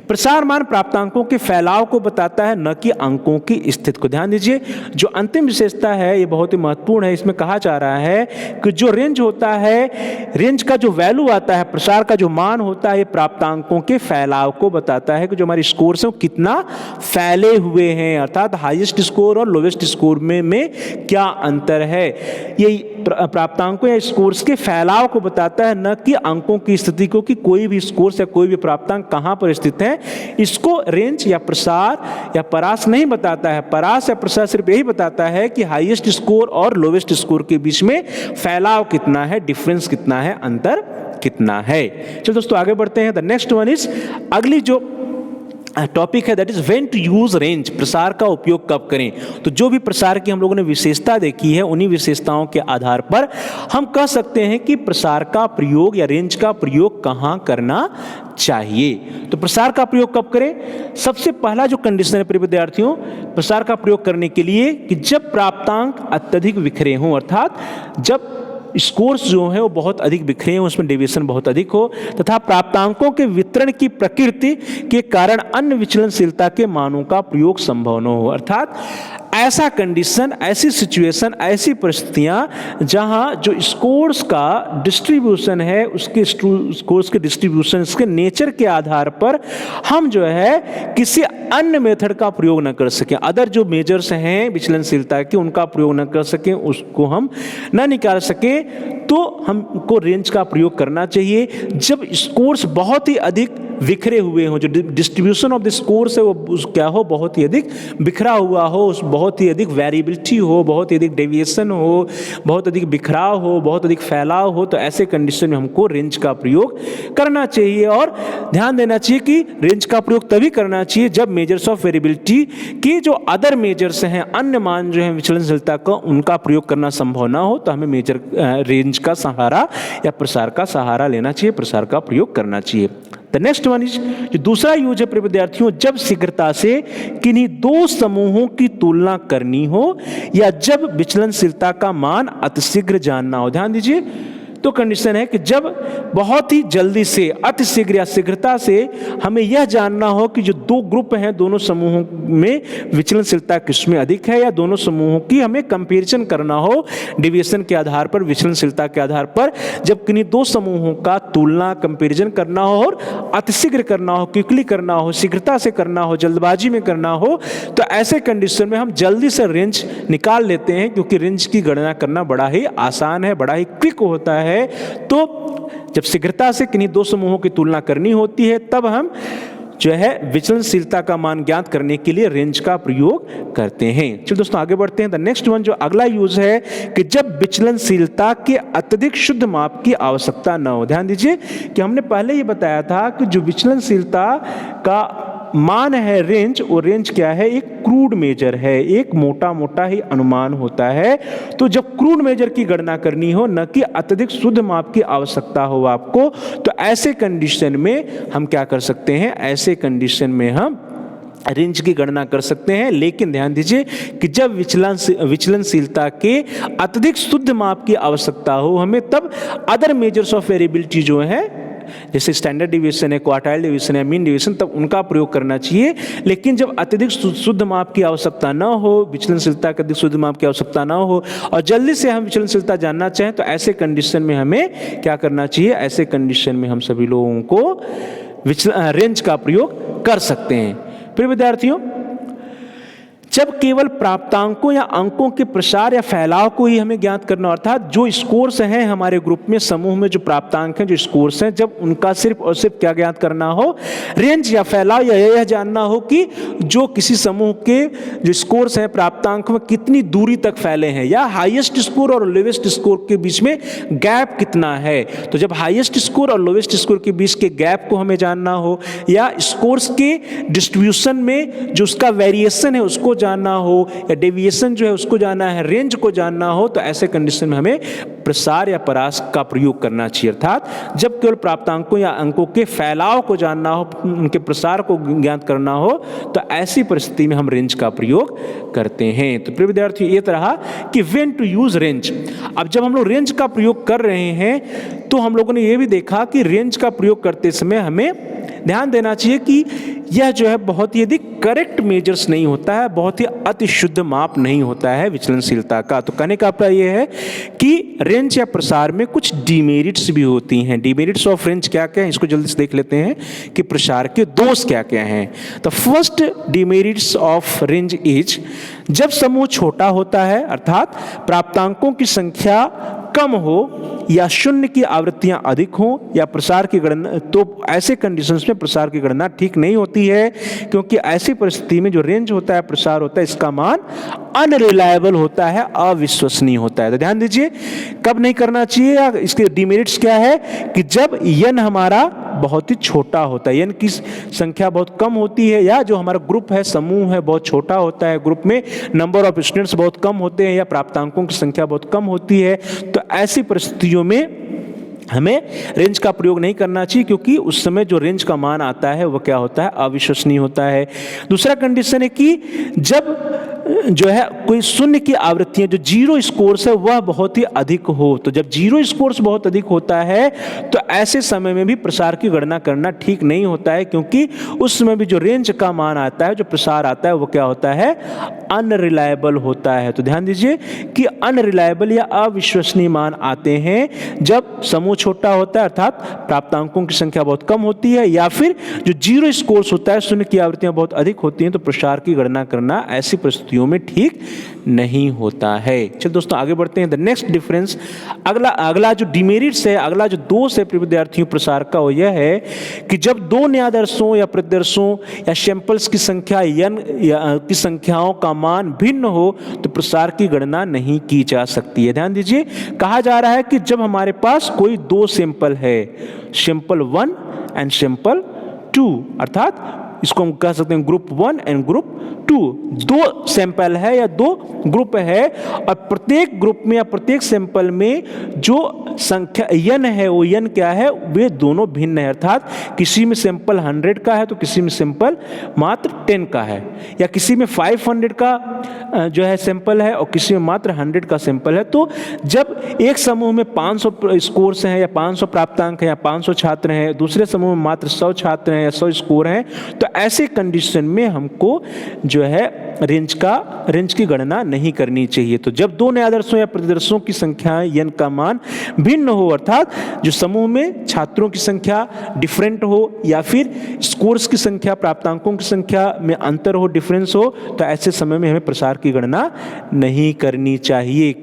प्रसार मान प्राप्तांकों के फैलाव को बताता है, न कि अंकों की स्थिति को। ध्यान दीजिए, जो अंतिम विशेषता है ये बहुत ही महत्वपूर्ण है। इसमें कहा जा रहा है कि जो रेंज होता है, रेंज का जो वैल्यू आता है, प्रसार का जो मान होता है, ये प्राप्तांकों के फैलाव को बताता है कि जो हमारे स्कोर है वो कितना फैले हुए हैं, अर्थात हाईएस्ट स्कोर और लोवेस्ट स्कोर में क्या अंतर है। ये प्राप्तांकों या स्कोर्स के फैलाव को बताता है, न कि अंकों की स्थिति को, कि कोई भी स्कोर्स या कोई भी प्राप्तांक कहां पर स्थित है। इसको रेंज या प्रसार या परास नहीं बताता है। परास या प्रसार सिर्फ यही बताता है कि हाईएस्ट स्कोर और लोवेस्ट स्कोर के बीच में फैलाव कितना है, डिफरेंस कितना है, अंतर कितना है। चलो दोस्तों आगे बढ़ते हैं। द नेक्स्ट वन इज, अगली जो टॉपिक है that is when to use range. प्रसार का उपयोग कब करें। तो जो भी प्रसार की हम लोगों ने विशेषता देखी है, उन्हीं विशेषताओं के आधार पर हम कह सकते हैं कि प्रसार का प्रयोग या रेंज का प्रयोग कहां करना चाहिए। तो प्रसार का प्रयोग कब करें। सबसे पहला जो कंडीशन है प्रिय विद्यार्थियों, प्रसार का प्रयोग करने के लिए कि जब प्राप्तांक अत्यधिक बिखरे हों, अर्थात जब स्कोर्स जो है वो बहुत अधिक बिखरे हों, उसमें डेविएशन बहुत अधिक हो, तथा प्राप्तांकों के वितरण की प्रकृति के कारण अन्य विचलनशीलता के मानों का प्रयोग संभव न हो। अर्थात ऐसा कंडीशन, ऐसी सिचुएशन, ऐसी परिस्थितियां जहां जो स्कोर्स का डिस्ट्रीब्यूशन है, उसके स्कोर्स के डिस्ट्रीब्यूशन, इसके नेचर के आधार पर हम जो है किसी अन्य मेथड का प्रयोग न कर सकें, अदर जो मेजर्स हैं विचलनशीलता के उनका प्रयोग न कर सकें, उसको हम न निकाल सकें, तो हमको रेंज का प्रयोग करना चाहिए। जब स्कोर्स बहुत ही अधिक बिखरे हुए हों, जो डिस्ट्रीब्यूशन ऑफ द स्कोर्स है वो क्या हो, बहुत ही अधिक बिखरा हुआ हो, बहुत ही अधिक वेरिएबिलिटी हो, बहुत ही अधिक डेविएशन हो, बहुत अधिक बिखराव हो, बहुत अधिक फैलाव हो, तो ऐसे कंडीशन में हमको रेंज का प्रयोग करना चाहिए। और ध्यान देना चाहिए कि रेंज का प्रयोग तभी करना चाहिए जब मेजर्स ऑफ वेरिएबिलिटी की जो अदर मेजर्स हैं, अन्य मान जो हैं विचलनशीलता का, उनका प्रयोग करना संभव ना हो, तो हमें मेजर रेंज का सहारा या प्रसार का सहारा लेना चाहिए, प्रसार का प्रयोग करना चाहिए। द नेक्स्ट वन इज, जो दूसरा यूज है प्रिय विद्यार्थियों, जब शीघ्रता से किन्हीं दो समूहों की तुलना करनी हो या जब विचलनशीलता का मान अतिशीघ्र जानना हो। ध्यान दीजिए, तो कंडीशन है कि जब बहुत ही जल्दी से, अति शीघ्र या शीघ्रता से हमें यह जानना हो कि जो दो ग्रुप हैं, दोनों समूहों में विचलनशीलता किसमें अधिक है, या दोनों समूहों की हमें कंपैरिजन करना हो डेविएशन के आधार पर, विचलनशीलता के आधार पर, जब किन्हीं दो समूहों का तुलना, कंपैरिजन करना हो और अतिशीघ्र करना हो, क्विकली करना हो, शीघ्रता से करना हो, जल्दबाजी में करना हो, तो ऐसे कंडीशन में हम जल्दी से रेंज निकाल लेते हैं, क्योंकि रेंज की गणना करना बड़ा ही आसान है, बड़ा ही क्विक होता है। तो जब शीघ्रता से किन्हीं दो समूहों की तुलना करनी होती है, तब हम जो है विचलनशीलता का मान ज्ञात करने के लिए रेंज का प्रयोग करते हैं। चलो दोस्तों आगे बढ़ते हैं। द नेक्स्ट वन, जो अगला यूज है कि जब विचलनशीलता के अत्यधिक शुद्ध माप की आवश्यकता न हो। ध्यान दीजिए कि हमने पहले ही बताया था कि जो विचलनशीलता का मान है रेंज, वो रेंज क्या है, एक क्रूड मेजर है, एक मोटा मोटा ही अनुमान होता है। तो जब क्रूड मेजर की गणना करनी हो, न कि अत्यधिक शुद्ध माप की आवश्यकता हो आपको, तो ऐसे कंडीशन में हम क्या कर सकते हैं, ऐसे कंडीशन में हम रेंज की गणना कर सकते हैं। लेकिन ध्यान दीजिए कि जब विचलनशीलता के अत्यधिक शुद्ध माप की आवश्यकता हो हमें, तब अदर मेजर्स ऑफ वेरिएबिलिटी जो है, जैसे स्टैंडर्ड डिवीजन है, क्वार्टाइल डिवीजन है, मीन डिवीजन, तब उनका प्रयोग करना चाहिए। लेकिन जब अत्यधिक शुद्ध माप की आवश्यकता न हो, विचलनशीलता के अधिक शुद्ध माप की आवश्यकता न हो और जल्दी से हम विचलनशीलता जानना चाहें, तो ऐसे कंडीशन में हमें क्या करना चाहिए, ऐसे कंडीशन में हम सभी लोगों को रेंज का प्रयोग कर सकते हैं। फिर विद्यार्थियों, जब केवल प्राप्तांकों या अंकों के प्रसार या फैलाव को ही हमें ज्ञात करना, अर्थात जो स्कोर्स हैं हमारे ग्रुप में, समूह में जो प्राप्तांक हैं, जो स्कोर्स हैं, जब उनका सिर्फ और सिर्फ क्या ज्ञात करना हो, रेंज या फैलाव, या यह जानना हो कि जो किसी समूह के जो स्कोर्स हैं, प्राप्तांक में कितनी दूरी तक फैले हैं, या हाईएस्ट स्कोर और लोवेस्ट स्कोर के बीच में गैप कितना है। तो जब हाईएस्ट स्कोर और लोवेस्ट स्कोर के बीच के गैप को हमें जानना हो, या स्कोर्स के डिस्ट्रीब्यूशन में जो उसका वेरिएशन है उसको जानना हो, या डेविएशन जो है उसको जानना है, रेंज को जानना हो, तो ऐसे कंडीशन में हमें प्रसार या परास का प्रयोग करना चाहिए। अर्थात जब केवल प्राप्तांकों या अंकों के फैलाव को जानना हो, उनके प्रसार को ज्ञात करना हो, तो ऐसी परिस्थिति में हम रेंज का प्रयोग करते हैं। तो प्रिय विद्यार्थियों, ये रहा कि व्हेन टू यूज रेंज। अब जब हम लोग रेंज का प्रयोग कर रहे हैं, तो हम लोगों ने ये भी देखा कि रेंज का प्रयोग करते समय हमें ध्यान देना चाहिए कि यह जो है बहुत ही अधिक करेक्ट मेजर्स नहीं होता है, बहुत ही अति शुद्ध माप नहीं होता है विचलनशीलता का। तो कहने का अपना यह है कि रेंज या प्रसार में कुछ डीमेरिट्स भी होती हैं। डीमेरिट्स ऑफ रेंज क्या क्या है, इसको जल्दी से देख लेते हैं कि प्रसार के दोष क्या क्या हैं। तो first demerits of range is, जब समूह छोटा होता है, अर्थात प्राप्तांकों की संख्या कम हो या शून्य की आवृत्तियां अधिक हो, या प्रसार की गणना, तो ऐसे कंडीशंस में प्रसार की गणना ठीक नहीं होती है, क्योंकि ऐसी परिस्थिति में जो रेंज होता है, प्रसार होता है, इसका मान अनरिलायबल होता है, अविश्वसनीय होता है। तो ध्यान दीजिए कब नहीं करना चाहिए, या इसके डिमेरिट्स क्या है कि जब n हमारा बहुत ही छोटा होता है, n की संख्या बहुत कम होती है, या जो हमारा ग्रुप है, समूह है, बहुत छोटा होता है, ग्रुप में नंबर ऑफ स्टूडेंट्स बहुत कम होते हैं, या प्राप्तांकों की संख्या बहुत कम होती है, तो ऐसी परिस्थितियों में हमें रेंज का प्रयोग नहीं करना चाहिए, क्योंकि उस समय जो रेंज का मान आता है वह क्या होता है, अविश्वसनीय होता है। दूसरा कंडीशन है कि जब जो है कोई शून्य की आवृत्तियां, जो जीरो स्कोर्स है, वह बहुत ही अधिक हो। तो जब जीरो स्कोर्स बहुत अधिक होता है, तो ऐसे समय में भी प्रसार की गणना करना ठीक नहीं होता है, क्योंकि उस समय भी जो रेंज का मान आता है, जो प्रसार आता है, वो क्या होता है, अनरिलायबल होता है। तो ध्यान दीजिए कि अनरिलायबल या अविश्वसनीय मान आते हैं जब समूह छोटा होता है, अर्थात प्राप्तांकों की संख्या बहुत कम होती है, या फिर जो जीरो स्कोर्स होता है, शून्य की आवृत्तियां बहुत अधिक होती हैं, तो प्रसार की गणना करना ऐसी परिस्थितियों में ठीक नहीं होता है। चलिए दोस्तों आगे बढ़ते हैं। द नेक्स्ट डिफरेंस, अगला जो डिमेरिट्स है, अगला जो दोष है विद्यार्थियों प्रसार का, वो यह है कि जब दो न्यायादर्शों या प्रदर्शों या सैंपल्स की संख्या n की संख्याओं का मान भिन्न हो, तो प्रसार की गणना नहीं की जा सकती है। ध्यान दीजिए, कहा जा रहा है कि जब हमारे पास कोई दो सैंपल है, सैंपल 1 एंड सैंपल 2, अर्थात इसको हम कह सकते हैं ग्रुप 1 एंड ग्रुप 2। दो सैंपल है या दो ग्रुप है, और प्रत्येक ग्रुप में या प्रत्येक सैंपल में जो संख्या n है वो n क्या है, वे दोनों भिन्न है। अर्थात किसी में सैंपल 100 का है तो किसी में सैंपल मात्र 10 का है, या किसी में 500 का जो है सैंपल है और किसी में मात्र 100 का सैंपल है। तो जब एक समूह में 500 स्कोर्स हैं या 500 प्राप्तांक हैं या 500 छात्र हैं, दूसरे समूह में मात्र 100 छात्र हैं या 100 स्कोर हैं, तो ऐसे कंडीशन में हमको जो है रेंज की गणना नहीं करनी चाहिए। तो जब दो नए आदर्शों या प्रतिदर्शों की संख्या n का मान भिन्न हो, अर्थात जो समूह में छात्रों की संख्या डिफरेंट हो या फिर स्कोर्स की संख्या, प्राप्तांकों की संख्या में अंतर हो, डिफरेंस हो, तो ऐसे समय में हमें प्रसार की गणना नहीं करनी चाहिए,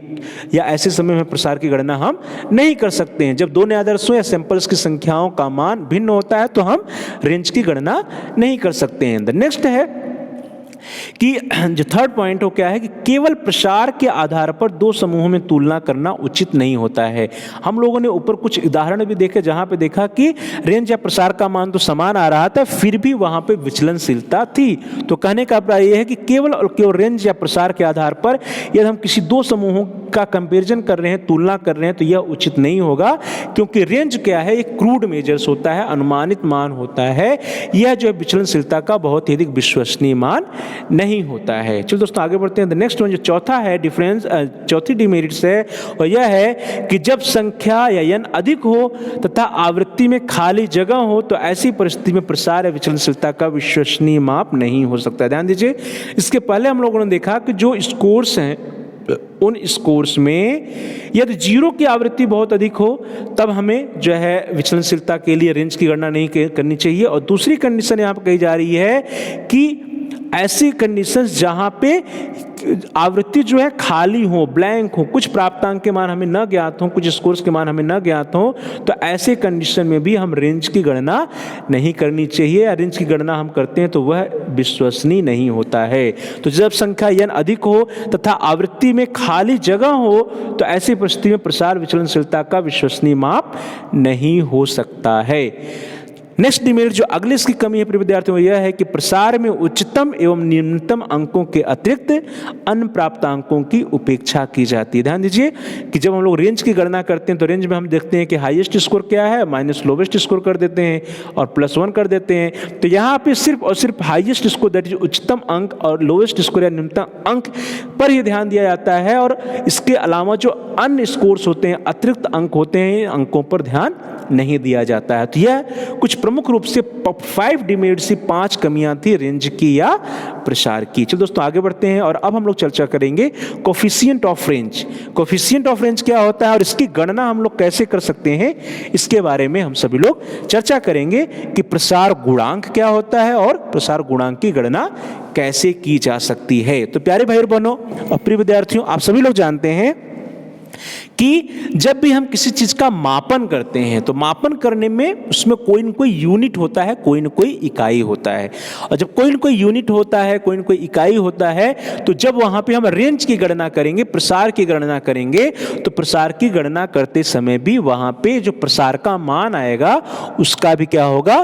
या ऐसे समय में प्रसार की गणना हम नहीं कर सकते हैं। जब दो नए आदर्शों या सैंपल्स की संख्याओं का मान भिन्न होता है तो हम रेंज की गणना नहीं कर सकते हैं। नेक्स्ट है कि जो थर्ड पॉइंट हो क्या है कि केवल प्रसार के आधार पर दो समूहों में तुलना करना उचित नहीं होता है। हम लोगों ने ऊपर कुछ उदाहरण भी देखे जहां पे देखा कि रेंज या प्रसार का मान तो समान आ रहा था, फिर भी वहां पे विचलनशीलता थी। तो कहने का अभिप्राय यह है कि केवल और केवल रेंज या प्रसार के आधार पर यदि हम किसी दो समूहों का कंपैरिजन कर रहे हैं, तुलना कर रहे हैं, तो यह उचित नहीं होगा, क्योंकि रेंज क्या है, एक क्रूड मेजर्स होता है, अनुमानित मान होता है। यह जो है विचलनशीलता का बहुत ही अधिक विश्वसनीय मान नहीं होता है। चलो दोस्तों आगे बढ़ते हैं। नेक्स्ट वन जो चौथा है डिफरेंस, चौथी डिमेरिट्स है, और यह है कि जब संख्या या n अधिक हो तथा आवृत्ति में खाली जगह हो तो ऐसी परिस्थिति में प्रसार या विचलनशीलता का विश्वसनीय माप नहीं हो सकता। ध्यान दीजिए, इसके पहले हम लोगों ने देखा कि जो स्कोर्स हैं उन स्कोर्स में यदि 0 की आवृत्ति बहुत अधिक हो तब हमें जो है विचलनशीलता के लिए रेंज की गणना नहीं करनी चाहिए। और दूसरी कंडीशन यहाँ पर कही जा रही है कि ऐसी कंडीशंस जहां पे आवृत्ति जो है खाली हो, ब्लैंक हो, कुछ प्राप्तांक के मान हमें न ज्ञात हो, कुछ स्कोर्स के मान हमें न ज्ञात हो, तो ऐसे कंडीशन में भी हम रेंज की गणना नहीं करनी चाहिए, या रेंज की गणना हम करते हैं तो वह विश्वसनीय नहीं होता है। तो जब संख्या n अधिक हो तथा आवृत्ति में खाली जगह हो तो ऐसी परिस्थिति में प्रसार विचलनशीलता का विश्वसनीय माप नहीं हो सकता है। नेक्स्ट डिमेरिट जो अगले इसकी कमी है प्रिय विद्यार्थियों, यह है कि प्रसार में उच्चतम एवं निम्नतम अंकों के अतिरिक्त अन्य प्राप्तांकों की उपेक्षा की जाती है। ध्यान दीजिए कि जब हम लोग रेंज की गणना करते हैं तो रेंज में हम देखते हैं कि हाईएस्ट स्कोर क्या है, माइनस लोवेस्ट स्कोर कर देते हैं और +1 कर देते हैं। तो यहाँ पे सिर्फ और सिर्फ हाईएस्ट स्कोर दैट इज उच्चतम अंक और लोवेस्ट स्कोर या निम्नतम अंक पर ही ध्यान दिया जाता है, और इसके अलावा जो अन्य स्कोर्स होते हैं, अतिरिक्त अंक होते हैं, अंकों पर ध्यान नहीं दिया जाता है। तो यह कुछ प्रमुख रूप से 5 डिमेरिट्स सी 5 कमियां थी रेंज की या प्रसार की। चलो दोस्तों आगे बढ़ते हैं और अब हम लोग चर्चा करेंगे coefficient of range. Coefficient of range क्या होता है और इसकी गणना हम लोग कैसे कर सकते हैं, इसके बारे में हम सभी लोग चर्चा करेंगे कि प्रसार गुणांक क्या होता है और प्रसार गुणांक की गणना कैसे की जा सकती है। तो प्यारे भाई बहनों और प्रिय विद्यार्थियों, आप सभी लोग जानते हैं कि जब भी हम किसी चीज का मापन करते हैं तो मापन करने में उसमें कोई न कोई यूनिट होता है, कोई न कोई इकाई होता है। और जब कोई न कोई यूनिट होता है, कोई न कोई इकाई होता है, तो जब वहां पे हम रेंज की गणना करेंगे, प्रसार की गणना करेंगे, तो प्रसार की गणना करते समय भी वहां पे जो प्रसार का मान आएगा उसका भी क्या होगा,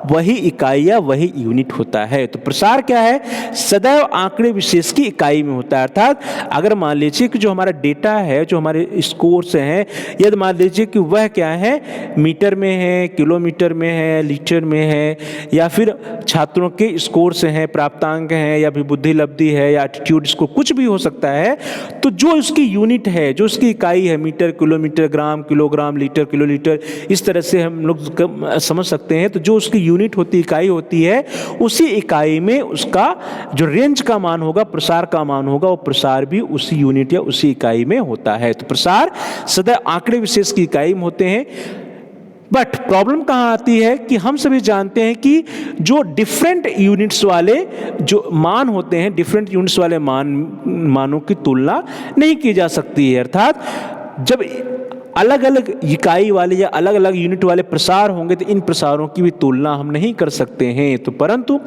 वही इकाई या वही यूनिट होता है। तो प्रसार क्या है, सदैव आंकड़े विशेष की इकाई में होता है। अर्थात अगर मान लीजिए कि जो हमारा डेटा है, जो हमारे स्कोर्स हैं, यदि मान लीजिए कि वह क्या है, मीटर में है, किलोमीटर में है, लीटर में है, या फिर छात्रों के स्कोर्स हैं, प्राप्तांक हैं, या फिर बुद्धि लब्धि है या एटीट्यूड, इसको कुछ भी हो सकता है। तो जो उसकी यूनिट है, जो उसकी इकाई है, मीटर, किलोमीटर, ग्राम, किलोग्राम, लीटर, किलोलीटर, इस तरह से हम लोग समझ सकते हैं। तो जो उसकी यूनिट होती, इकाई होती है, उसी इकाई में उसका जो रेंज का मान होगा, प्रसार का मान होगा, वो प्रसार भी उसी यूनिट या उसी इकाई में होता है। तो प्रसार सदैव आंकड़े विशेष की इकाई में होते हैं। बट प्रॉब्लम कहां आती है कि हम सभी जानते हैं कि जो डिफरेंट यूनिट्स वाले जो मान होते हैं, डिफरेंट यूनिट्स वाले मानों की तुलना नहीं की जा सकती है। अर्थात जब अलग अलग इकाई वाले या अलग अलग यूनिट वाले प्रसार होंगे तो इन प्रसारों की भी तुलना हम नहीं कर सकते हैं। तो परंतु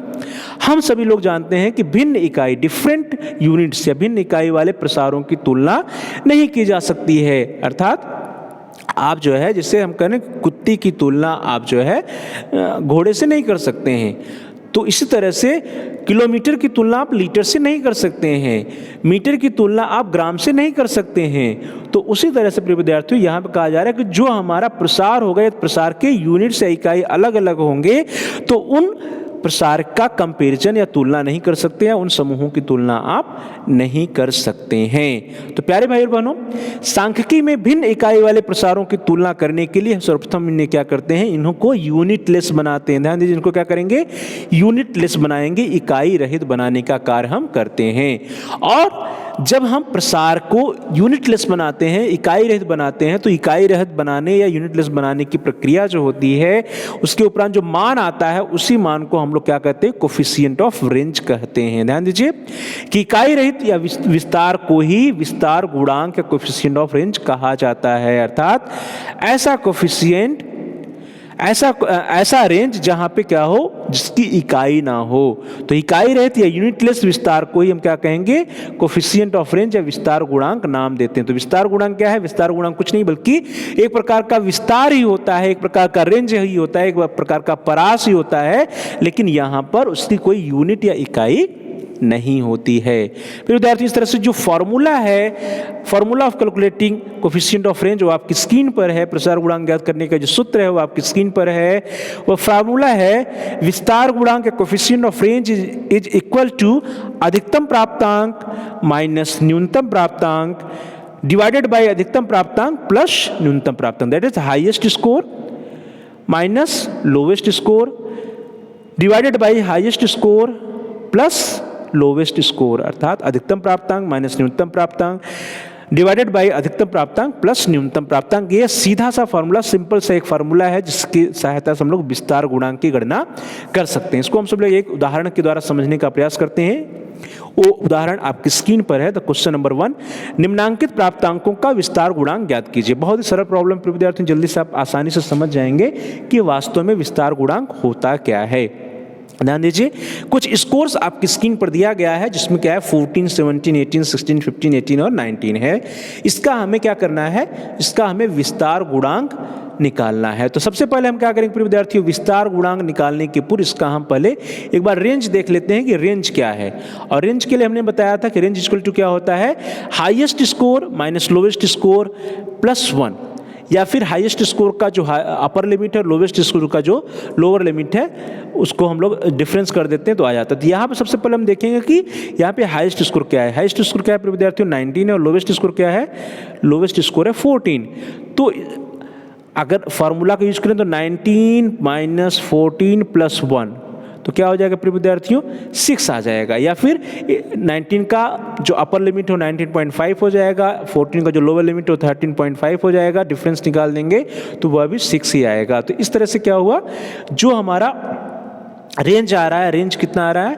हम सभी लोग जानते हैं कि भिन्न इकाई, डिफरेंट यूनिट्स या भिन्न इकाई वाले प्रसारों की तुलना नहीं की जा सकती है। अर्थात आप जो है, जिससे हम कहें कुत्ती की तुलना आप जो है घोड़े से नहीं कर सकते हैं। तो इसी तरह से किलोमीटर की तुलना आप लीटर से नहीं कर सकते हैं, मीटर की तुलना आप ग्राम से नहीं कर सकते हैं। तो उसी तरह से प्रिय विद्यार्थियों यहाँ पे कहा जा रहा है कि जो हमारा प्रसार होगा, प्रसार के यूनिट्स या इकाई अलग अलग होंगे, तो उन प्रसार का कंपैरिजन या तुलना नहीं कर सकते हैं, उन समूहों की तुलना आप नहीं कर सकते हैं। तो प्यारे भाई और बहनों, सांख्यिकी में भिन्न इकाई वाले प्रसारों की तुलना करने के लिए सर्वप्रथम इन्हें क्या करते हैं, इन्हों को यूनिटलेस बनाते हैं। ध्यान दीजिए, इनको क्या करेंगे, यूनिटलेस बनाएंगे, इकाई रहित बनाने का कार्य हम करते हैं। और जब हम प्रसार को यूनिटलेस बनाते हैं, इकाई रहित बनाते हैं, तो इकाई रहित बनाने या यूनिटलेस बनाने की प्रक्रिया जो होती है, उसके उपरांत जो मान आता है, उसी मान को हम लोग क्या कहते हैं, कोफिशिएंट ऑफ रेंज कहते हैं। ध्यान दीजिए कि इकाई रहित या विस्तार को ही विस्तार गुणांक या कोफिशिएंट ऑफ रेंज कहा जाता है। अर्थात ऐसा कोफिशिएंट, ऐसा रेंज जहां पे क्या हो, जिसकी इकाई ना हो। तो इकाई रहित या यूनिटलेस विस्तार को ही हम क्या कहेंगे, कोफिशिएंट ऑफ रेंज या विस्तार गुणांक नाम देते हैं। तो विस्तार गुणांक क्या है, विस्तार गुणांक कुछ नहीं बल्कि एक प्रकार का विस्तार ही होता है, एक प्रकार का रेंज ही होता है, एक प्रकार का परास ही होता है, लेकिन यहां पर उसकी कोई यूनिट या इकाई नहीं होती है। फिर विद्यार्थी, इस तरह से जो फॉर्मूला है, formula of calculating coefficient of range, वो आपकी स्क्रीन पर है। प्रसार गुणांक ज्ञात करने का जो सूत्र है वो आपकी स्क्रीन पर है। वो फॉर्मूला है, विस्तार गुणांक या coefficient of range is equal to अधिकतम प्राप्तांक माइनस न्यूनतम प्राप्तांक डिवाइडेड बाय अधिकतम प्राप्तांक प्लस न्यूनतम प्राप्तांक, that is highest score minus lowest score divided by highest score plus lowest score. अर्थात अधिकतम प्राप्तांक माइनस न्यूनतम प्राप्तांक डिवाइडेड बाय अधिकतम प्राप्तांक प्लस न्यूनतम प्राप्तांक। ये सीधा सा फार्मूला, सिंपल सा एक फार्मूला है, जिसकी सहायता से हम लोग विस्तार गुणांक की गणना कर सकते हैं। इसको हम सब लोग एक उदाहरण के द्वारा समझने का प्रयास करते हैं। वो उदाहरण आपकी स्क्रीन पर है। द क्वेश्चन नंबर 1, निम्नांकित प्राप्तांकों का विस्तार गुणांक ज्ञात कीजिए। बहुत ही सरल प्रॉब्लम, विद्यार्थियों जल्दी से आप आसानी से समझ जाएंगे कि वास्तव में विस्तार गुणांक होता क्या है। ध्यान दीजिए, कुछ स्कोर्स आपकी स्क्रीन पर दिया गया है, जिसमें क्या है 14, 17, 18, 16, 15, 18 और 19 है। इसका हमें क्या करना है, इसका हमें विस्तार गुणांक निकालना है। तो सबसे पहले हम क्या करेंगे विद्यार्थियों, विस्तार गुणांक निकालने के पूर्व इसका हम पहले एक बार रेंज देख लेते हैं कि रेंज क्या है। और रेंज के लिए हमने बताया था कि रेंज इक्वल टू क्या होता है, highest score minus lowest score plus 1, या फिर हाईएस्ट स्कोर का जो अपर लिमिट है, लोवेस्ट स्कोर का जो लोअर लिमिट है, उसको हम लोग डिफरेंस कर देते हैं तो आ जाता है। तो यहाँ पे सबसे पहले हम देखेंगे कि यहाँ पे हाईएस्ट स्कोर क्या है। हाईएस्ट स्कोर क्या है विद्यार्थियों, 19 है, और लोवेस्ट स्कोर क्या है, लोवेस्ट स्कोर है 14। तो अगर फार्मूला का यूज करें तो 19 माइनस 14 प्लस 1, तो क्या हो जाएगा प्रिय विद्यार्थियों, 6 आ जाएगा। या फिर 19 का जो अपर लिमिट हो 19.5 हो जाएगा, 14 का जो लोअर लिमिट हो 13.5 हो जाएगा। डिफरेंस निकाल देंगे तो वह भी 6 ही आएगा। तो इस तरह से क्या हुआ, जो हमारा रेंज आ रहा है, रेंज कितना आ रहा है,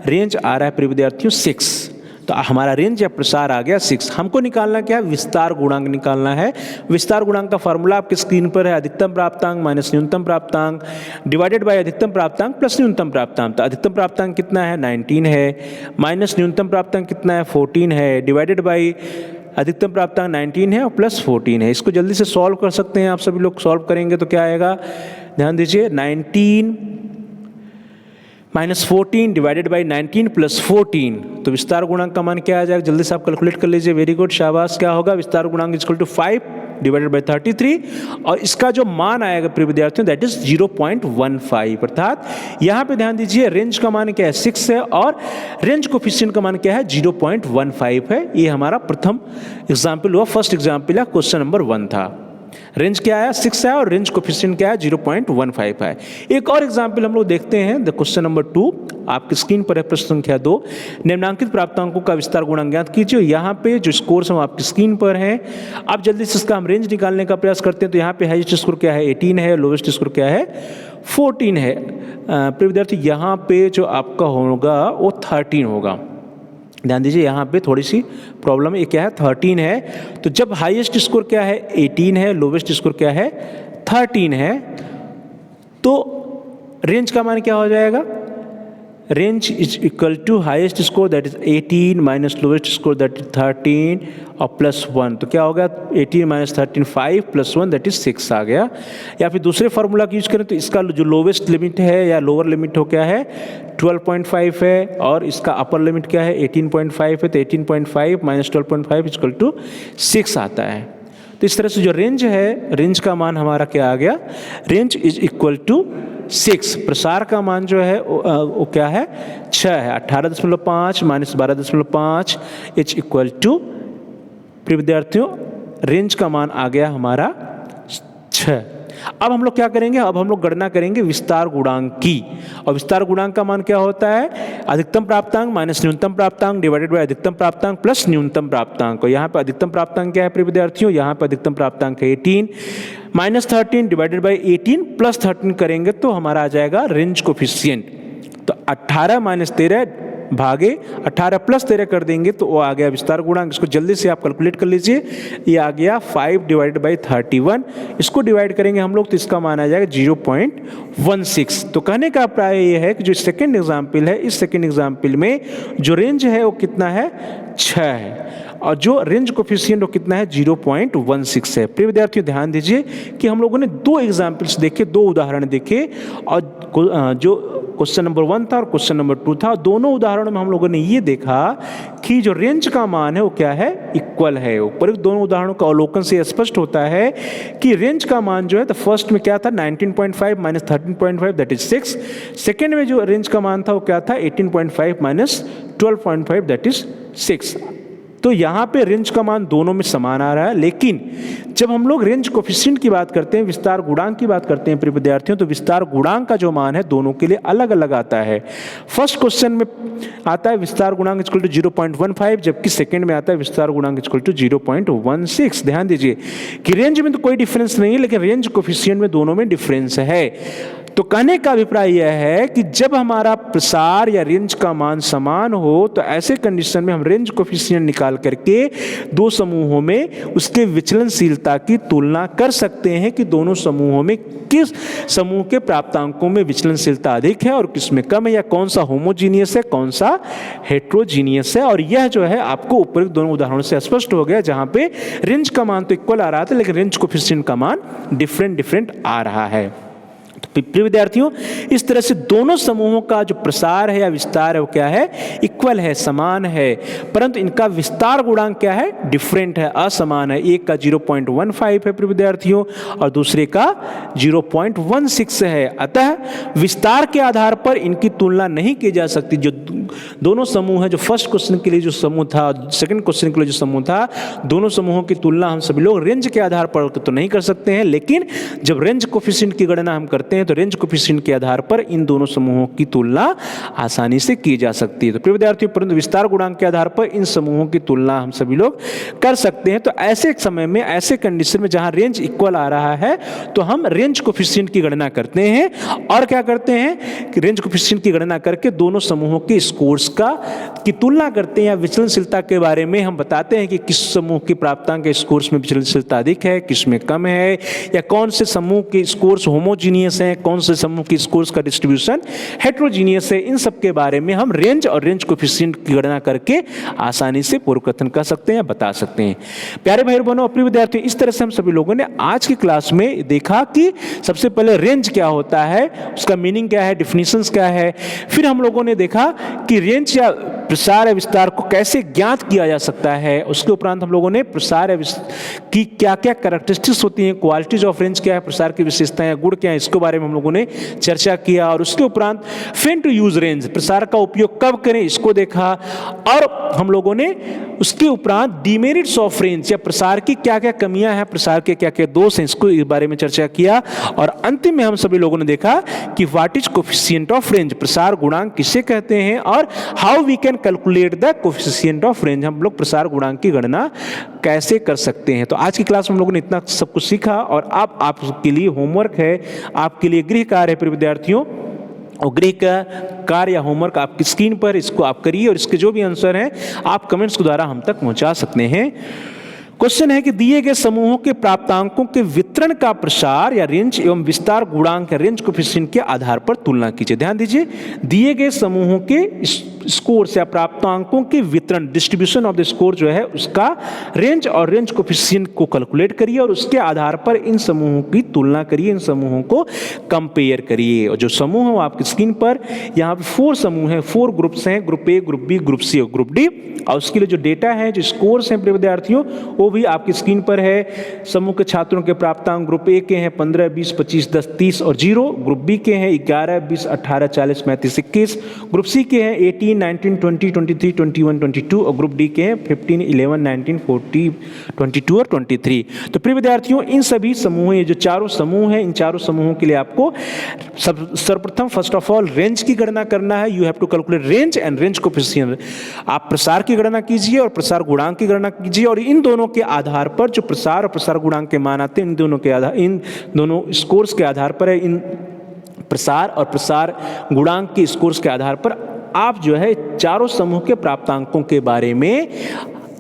रेंज आ रहा है प्रिय विद्यार्थियों 6। तो हमारा रेंज या प्रसार आ गया 6। हमको निकालना क्या है, विस्तार गुणांक निकालना है। विस्तार गुणांक का फार्मूला आपकी स्क्रीन पर है, अधिकतम प्राप्तांक माइनस न्यूनतम प्राप्तांक डिवाइडेड बाय अधिकतम प्राप्तांक प्लस न्यूनतम प्राप्तांक। तो अधिकतम प्राप्तांक कितना है, 19 है, माइनस न्यूनतम प्राप्तांक कितना है, 14 है, डिवाइडेड बाय अधिकतम प्राप्तांक 19 है और प्लस 14 है। इसको जल्दी से सॉल्व कर सकते हैं आप सभी लोग। सॉल्व करेंगे तो क्या आएगा, ध्यान दीजिए, 19 माइनस 14 डिवाइडेड बाई 19 प्लस 14। तो विस्तार गुणांक का मान क्या आ जाएगा, जल्दी से आप कैलकुलेट कर लीजिए। वेरी गुड, शाबाश। क्या होगा, विस्तार गुणांक इक्वल टू 5 डिवाइडेड बाई 33, और इसका जो मान आएगा प्रिय विद्यार्थियों दैट इज 0.15। अर्थात यहाँ पे ध्यान दीजिए, रेंज का मान क्या है 6 है, और रेंज कोफिशिएंट का मान क्या है 0.15 है। ये हमारा प्रथम एग्जाम्पल हुआ, फर्स्ट एग्जाम्पल है, क्वेश्चन नंबर 1 था। रेंज क्या है 6 है और रेंज कोफिशिएंट क्या है 0.15 है। एक और एग्जाम्पल हम लोग देखते हैं, द क्वेश्चन नंबर 2 आपकी स्क्रीन पर है, प्रश्न संख्या 2, निम्नांकित प्राप्तांकों का विस्तार गुणांक ज्ञात कीजिए। यहाँ पे जो स्कोर्स हम आपकी स्क्रीन पर हैं, अब जल्दी से इसका हम रेंज निकालने का प्रयास करते हैं। तो यहाँ पे हाईएस्ट स्कोर क्या है 18 है, लोवेस्ट स्कोर क्या है 14 है। प्रिय विद्यार्थी, यहाँ पे जो आपका होगा वो 13 होगा। ध्यान दीजिए, यहाँ पे थोड़ी सी प्रॉब्लम है। ये क्या है 13 है। तो जब हाईएस्ट स्कोर क्या है 18 है, लोवेस्ट स्कोर क्या है 13 है, तो रेंज का मान क्या हो जाएगा, range is equal to highest score that is 18 minus lowest score that is 13 और प्लस 1, तो क्या होगा 18 माइनस 13 5 प्लस 1 दैट इज 6 आ गया। या फिर दूसरे फार्मूला का यूज करें तो इसका जो लोवेस्ट लिमिट है या लोअर लिमिट हो क्या है 12.5 है और इसका अपर लिमिट क्या है 18.5 है, तो 18.5 माइनस 12.5 इक्वल टू 6 आता है। तो इस तरह से जो रेंज है, रेंज का मान हमारा क्या आ गया, रेंज इज इक्वल टू 6। प्रसार का मान जो है वो क्या है 6 है, 18.5 माइनस 12.5 इज इक्वल टू, प्रिय विद्यार्थियों रेंज का मान आ गया हमारा 6। अब हम लोग क्या करेंगे, अब हम लोग गणना करेंगे विस्तार गुणांक की। और विस्तार गुणांक का मान क्या होता है, अधिकतम प्राप्तांक माइनस न्यूनतम प्राप्तांक डिवाइडेड बाय अधिकतम प्राप्तांक प्लस न्यूनतम प्राप्तांक। यहाँ पे अधिकतम प्राप्तांक क्या है प्रिय विद्यार्थियों, यहाँ पे अधिकतम प्राप्तांक है 18 माइनस 13 डिवाइडेड बाई 18 प्लस 13 करेंगे तो हमारा आ जाएगा रेंज कोफिशिएंट। तो 18 माइनस 13 भागे 18 प्लस 13 कर देंगे तो वो आ गया विस्तार गुणांक। इसको जल्दी से आप कैलकुलेट कर लीजिए, ये आ गया 5 डिवाइडेड बाई 31। इसको डिवाइड करेंगे हम लोग तो इसका मान आ जाएगा 0.16। तो कहने का प्राय ये है कि जो सेकेंड एग्जाम्पल है, इस सेकेंड एग्जाम्पल में जो रेंज है वो कितना है 6 है और जो रेंज कोफिशिएंट वो कितना है 0.16 है। प्रिय विद्यार्थियों ध्यान दीजिए कि हम लोगों ने दो एग्जाम्पल्स देखे, दो उदाहरण देखे और जो क्वेश्चन नंबर 1 था और क्वेश्चन नंबर 2 था। दोनों उदाहरणों में हम लोगों ने ये देखा कि जो रेंज का मान है वो क्या है इक्वल है। ऊपर दोनों उदाहरणों का अवलोकन से स्पष्ट होता है कि रेंज का मान जो है तो फर्स्ट में क्या था 19.5 माइनस 13.5 दैट इज 6। सेकेंड में जो रेंज का मान था वो क्या था 18.5 माइनस 12.5 दैट इज 6। तो यहाँ पे रेंज का मान दोनों में समान आ रहा है, लेकिन जब हम लोग रेंज कोफिशिएंट की बात करते हैं, विस्तार गुणांक की बात करते हैं प्रिय विद्यार्थियों, तो विस्तार गुणांक का जो मान है दोनों के लिए अलग अलग आता है। फर्स्ट क्वेश्चन में आता है विस्तार गुणांक इक्वल टू 0.15, जबकि सेकंड में आता है विस्तार गुणांक इक्वल टू 0.16। ध्यान दीजिए कि रेंज में तो कोई डिफरेंस नहीं है, लेकिन रेंज कोफिशिएंट में दोनों में डिफरेंस है। तो कहने का अभिप्राय यह है कि जब हमारा प्रसार या रेंज का मान समान हो तो ऐसे कंडीशन में हम रेंज कोफिशिएंट निकाल करके दो समूहों में उसके विचलनशीलता की तुलना कर सकते हैं कि दोनों समूहों में किस समूह के प्राप्तांकों में विचलनशीलता अधिक है और किस में कम है, या कौन सा होमोजीनियस है कौन सा हेट्रोजीनियस है। और यह जो है आपको ऊपर दोनों उदाहरणों से स्पष्ट हो गया, जहां पे रेंज का मान तो इक्वल आ रहा था लेकिन रेंज कोफिशिएंट का मान डिफरेंट आ रहा है। तो प्रिय विद्यार्थियों इस तरह से दोनों समूहों का जो प्रसार है या विस्तार है वो क्या है इक्वल है, समान है, परंतु इनका विस्तार गुणांक क्या है डिफरेंट है, असमान है। एक का 0.15 है प्रिय विद्यार्थियों और दूसरे का 0.16 है। अतः विस्तार के आधार पर इनकी तुलना नहीं की जा सकती। जो दोनों समूह है, जो फर्स्ट क्वेश्चन के लिए जो समूह था, सेकंड क्वेश्चन के लिए जो समूह था, दोनों समूहों की तुलना हम सभी लोग रेंज के आधार पर तो नहीं कर सकते हैं, लेकिन जब रेंज कोफिशिएंट की गणना हम करते हैं तो रेंज कोफिशिएंट के आधार पर इन दोनों समूहों की तुलना आसानी से की जा सकती है। तो प्रिय विद्यार्थियों परंतु विस्तार गुणांक के आधार पर इन समूहों की तुलना हम सभी लोग कर सकते हैं। तो ऐसे समय में, ऐसे कंडीशन में जहां रेंज इक्वल आ रहा है तो हम रेंज कोफिशिएंट की गणना करते हैं और क्या करते हैं कि रेंज कोफिशिएंट की गणना करके दोनों समूहों के स्कोर्स की तुलना करते हैं या विचलनशीलता के बारे में हम बताते हैं कि किस समूह के प्राप्तांक के स्कोर्स में विचलनशीलता अधिक है, किस में कम है, या कौन से समूह के स्कोर्स होमोजीनियस हैं, कौन से समूह की स्कोर्स का डिस्ट्रीब्यूशन हेट्रोजीनियस है। इन सब के बारे में हम रेंज और रेंज कोफिशिएंट की गणना करके आसानी से पूर्व कथन कर सकते हैं या बता सकते हैं। प्यारे भाई बहनों, प्रिय विद्यार्थियों, इस तरह से हम सभी लोगों ने आज की क्लास में देखा कि सबसे पहले रेंज क्या होता है, उसका मीनिंग क्या है, डिफिनीशंस क्या है। फिर हम लोगों ने देखा कि रेंज या प्रसार या विस्तार को कैसे ज्ञात किया जा सकता है। उसके उपरांत हम लोगों ने प्रसार की क्या क्या कैरेक्टरिस्टिक्स होती हैं, क्वालिटीज ऑफ रेंज क्या है, प्रसार की विशेषताएं या गुण क्या है, इसके बारे में हम लोगों ने चर्चा किया। और उसके उपरांत व्हेन टू यूज रेंज, प्रसार का उपयोग कब करें, इसको देखा। और हम लोगों ने उसके उपरांत डिमेरिट्स ऑफ रेंज या प्रसार की क्या क्या कमियां हैं, प्रसार के क्या क्या दोष हैं, इसको इस बारे में चर्चा किया। और अंतिम में हम सभी लोगों ने देखा कि what is coefficient of range, प्रसार गुणांक किसे कहते हैं, और how we can calculate the coefficient of range, हम लोग प्रसार गुणांक की गणना कैसे कर सकते हैं। तो आज की क्लास में हम लोगों ने इतना सब कुछ सीखा और अब आपके लिए होमवर्क है, आपके लिए गृह कार्य है प्रिय विद्यार्थियों। और गृह का कार्य या होमवर्क आपकी स्क्रीन पर, इसको आप करिए और इसके जो भी आंसर हैं आप कमेंट्स के द्वारा हम तक पहुंचा सकते हैं। क्वेश्चन है कि दिए गए समूहों के प्राप्तांकों के वितरण का प्रसार या रेंज एवं विस्तार गुणांक रेंज कोएफिशिएंट के आधार पर तुलना कीजिए। ध्यान दीजिए, दिए गए समूहों के स्कोर्स या प्राप्तांकों के वितरण, डिस्ट्रीब्यूशन ऑफ द स्कोर जो है उसका रेंज और रेंज कोएफिशिएंट को कैलकुलेट करिए और उसके आधार पर इन समूहों की तुलना करिए, इन समूहों को कंपेयर करिए। और जो समूह है वो आपकी स्क्रीन पर यहाँ पे 4 समूह हैं, 4 ग्रुप्स हैं, group A, group B, group C और ग्रुप डी। और उसके लिए जो डेटा है, जो स्कोर्स हैं प्रिय विद्यार्थियों, वो भी आपकी स्क्रीन पर है। समूह के छात्रों के प्राप्तांक ग्रुप ए के हैं 15, 20, 25, 10, 30 और 0। ग्रुप बी के हैं 11, 20, 18, 40, 35, 21। ग्रुप सी के हैं 18, 19, 20, 23, 21, 22 और ग्रुप डी के हैं 15, 11, 19, 40, 22 और 23। तो प्रिय विद्यार्थियों, इन सभी समूह, ये जो चारों समूह हैं, इन चारों समूहों के लिए आपको सर्वप्रथम फर्स्ट ऑफ ऑल रेंज की गणना करना है। You have to calculate range and range coefficient. आप प्रसार की गणना कीजिए और प्रसार गुणांक की गणना कीजिए और इन दोनों के आधार पर जो प्रसार और प्रसार गुणांक के मान आते हैं, इन दोनों स्कोर्स के आधार पर है, इन प्रसार और प्रसार गुणांक के स्कोर्स के आधार पर आप जो है चारों समूह के प्राप्तांकों के बारे में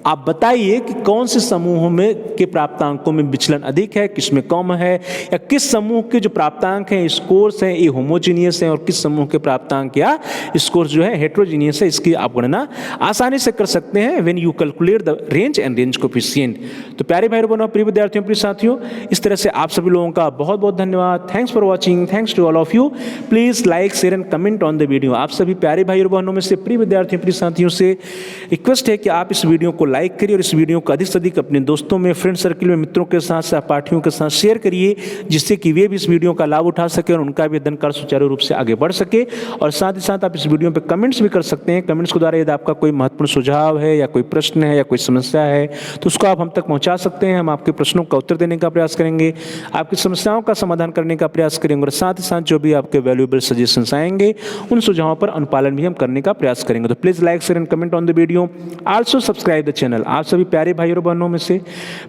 आप बताइए कि कौन से समूहों में के प्राप्तांकों में विचलन अधिक है, किसमें कम है, या किस समूह के जो प्राप्तांक हैं, स्कोर्स हैं, ये होमोजीनियस हैं और किस समूह के प्राप्तांक या स्कोर्स जो है हेट्रोजीनियस है। इसकी आप गणना आसानी से कर सकते हैं when you calculate the range and range coefficient. तो प्यारे भाई बहनों, प्रिय विद्यार्थियों, प्रिय साथियों, इस तरह से आप सभी लोगों का बहुत बहुत धन्यवाद। Thanks for watching, thanks to all of you. Please like, share and comment on the video. आप सभी प्यारे भाई और बहनों में से प्रिय विद्यार्थियों, प्रिय साथियों से रिक्वेस्ट है कि आप इस वीडियो को लाइक करिए और इस वीडियो को अधिक से अधिक अपने दोस्तों में, फ्रेंड सर्किल में, मित्रों के साथ, सहपाठियों के साथ शेयर करिए, जिससे कि वे भी इस वीडियो का लाभ उठा सके और उनका भी अध्ययन कार्य सुचारू रूप से आगे बढ़ सके। और साथ ही साथ आप इस वीडियो पे कमेंट्स भी कर सकते हैं। कमेंट्स के द्वारा यदि आपका कोई महत्वपूर्ण सुझाव है या कोई प्रश्न है या कोई समस्या है तो उसको आप हम तक पहुंचा सकते हैं। हम आपके प्रश्नों का उत्तर देने का प्रयास करेंगे, आपकी समस्याओं का समाधान करने का प्रयास करेंगे और साथ ही साथ जो भी आपके वैल्यूएबल सजेशंस आएंगे उन सुझावों पर अनुपालन भी हम करने का प्रयास करेंगे। तो please like, share and comment on the video, also subscribe the channel. आप सभी प्यारे भाई और बहनों में से,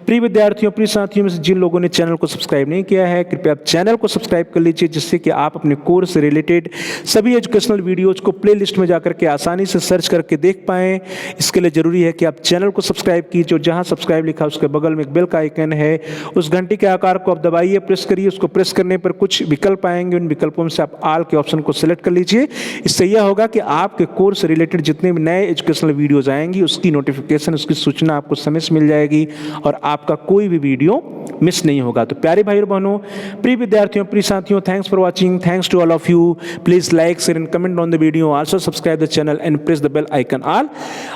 प्रिय विद्यार्थियों, प्रिय साथियों में से जिन लोगों ने चैनल को सब्सक्राइब नहीं किया है, कृपया आप चैनल को सब्सक्राइब कर लीजिए, जिससे कि आप अपने कोर्स से रिलेटेड सभी एजुकेशनल वीडियोज को प्लेलिस्ट में जाकर के आसानी से सर्च करके देख पाएं। इसके लिए जरूरी है कि आप चैनल को सब्सक्राइब कीजिए और जहां सब्सक्राइब लिखा उसके बगल में एक बेल का आइकन है, उस घंटी के आकार को आप दबाइए, प्रेस करिए। उसको प्रेस करने पर कुछ विकल्प आएंगे, उन विकल्पों में से आप ऑल के ऑप्शन को सिलेक्ट कर लीजिए। इससे यह होगा कि आपके कोर्स से रिलेटेड जितने भी नए एजुकेशनल वीडियोज आएंगी उसकी नोटिफिकेशन, उसकी सूचना आपको समय से मिल जाएगी और आपका कोई भी वीडियो मिस नहीं होगा। तो प्यारे भाई और बहनों, प्रिय विद्यार्थियों, प्रिय साथियों, thanks for watching, thanks to all of you. Please like, share and comment on the video, also subscribe the channel and press the bell icon all.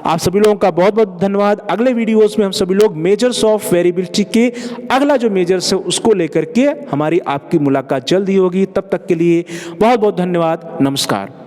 आप सभी लोगों का बहुत बहुत धन्यवाद। अगले वीडियोस में हम सभी लोग मेजर्स ऑफ वेरिएबिलिटी के अगला जो मेजर्स है उसको लेकर के हमारी आपकी मुलाकात जल्द ही होगी। तब तक के लिए बहुत बहुत धन्यवाद। नमस्कार।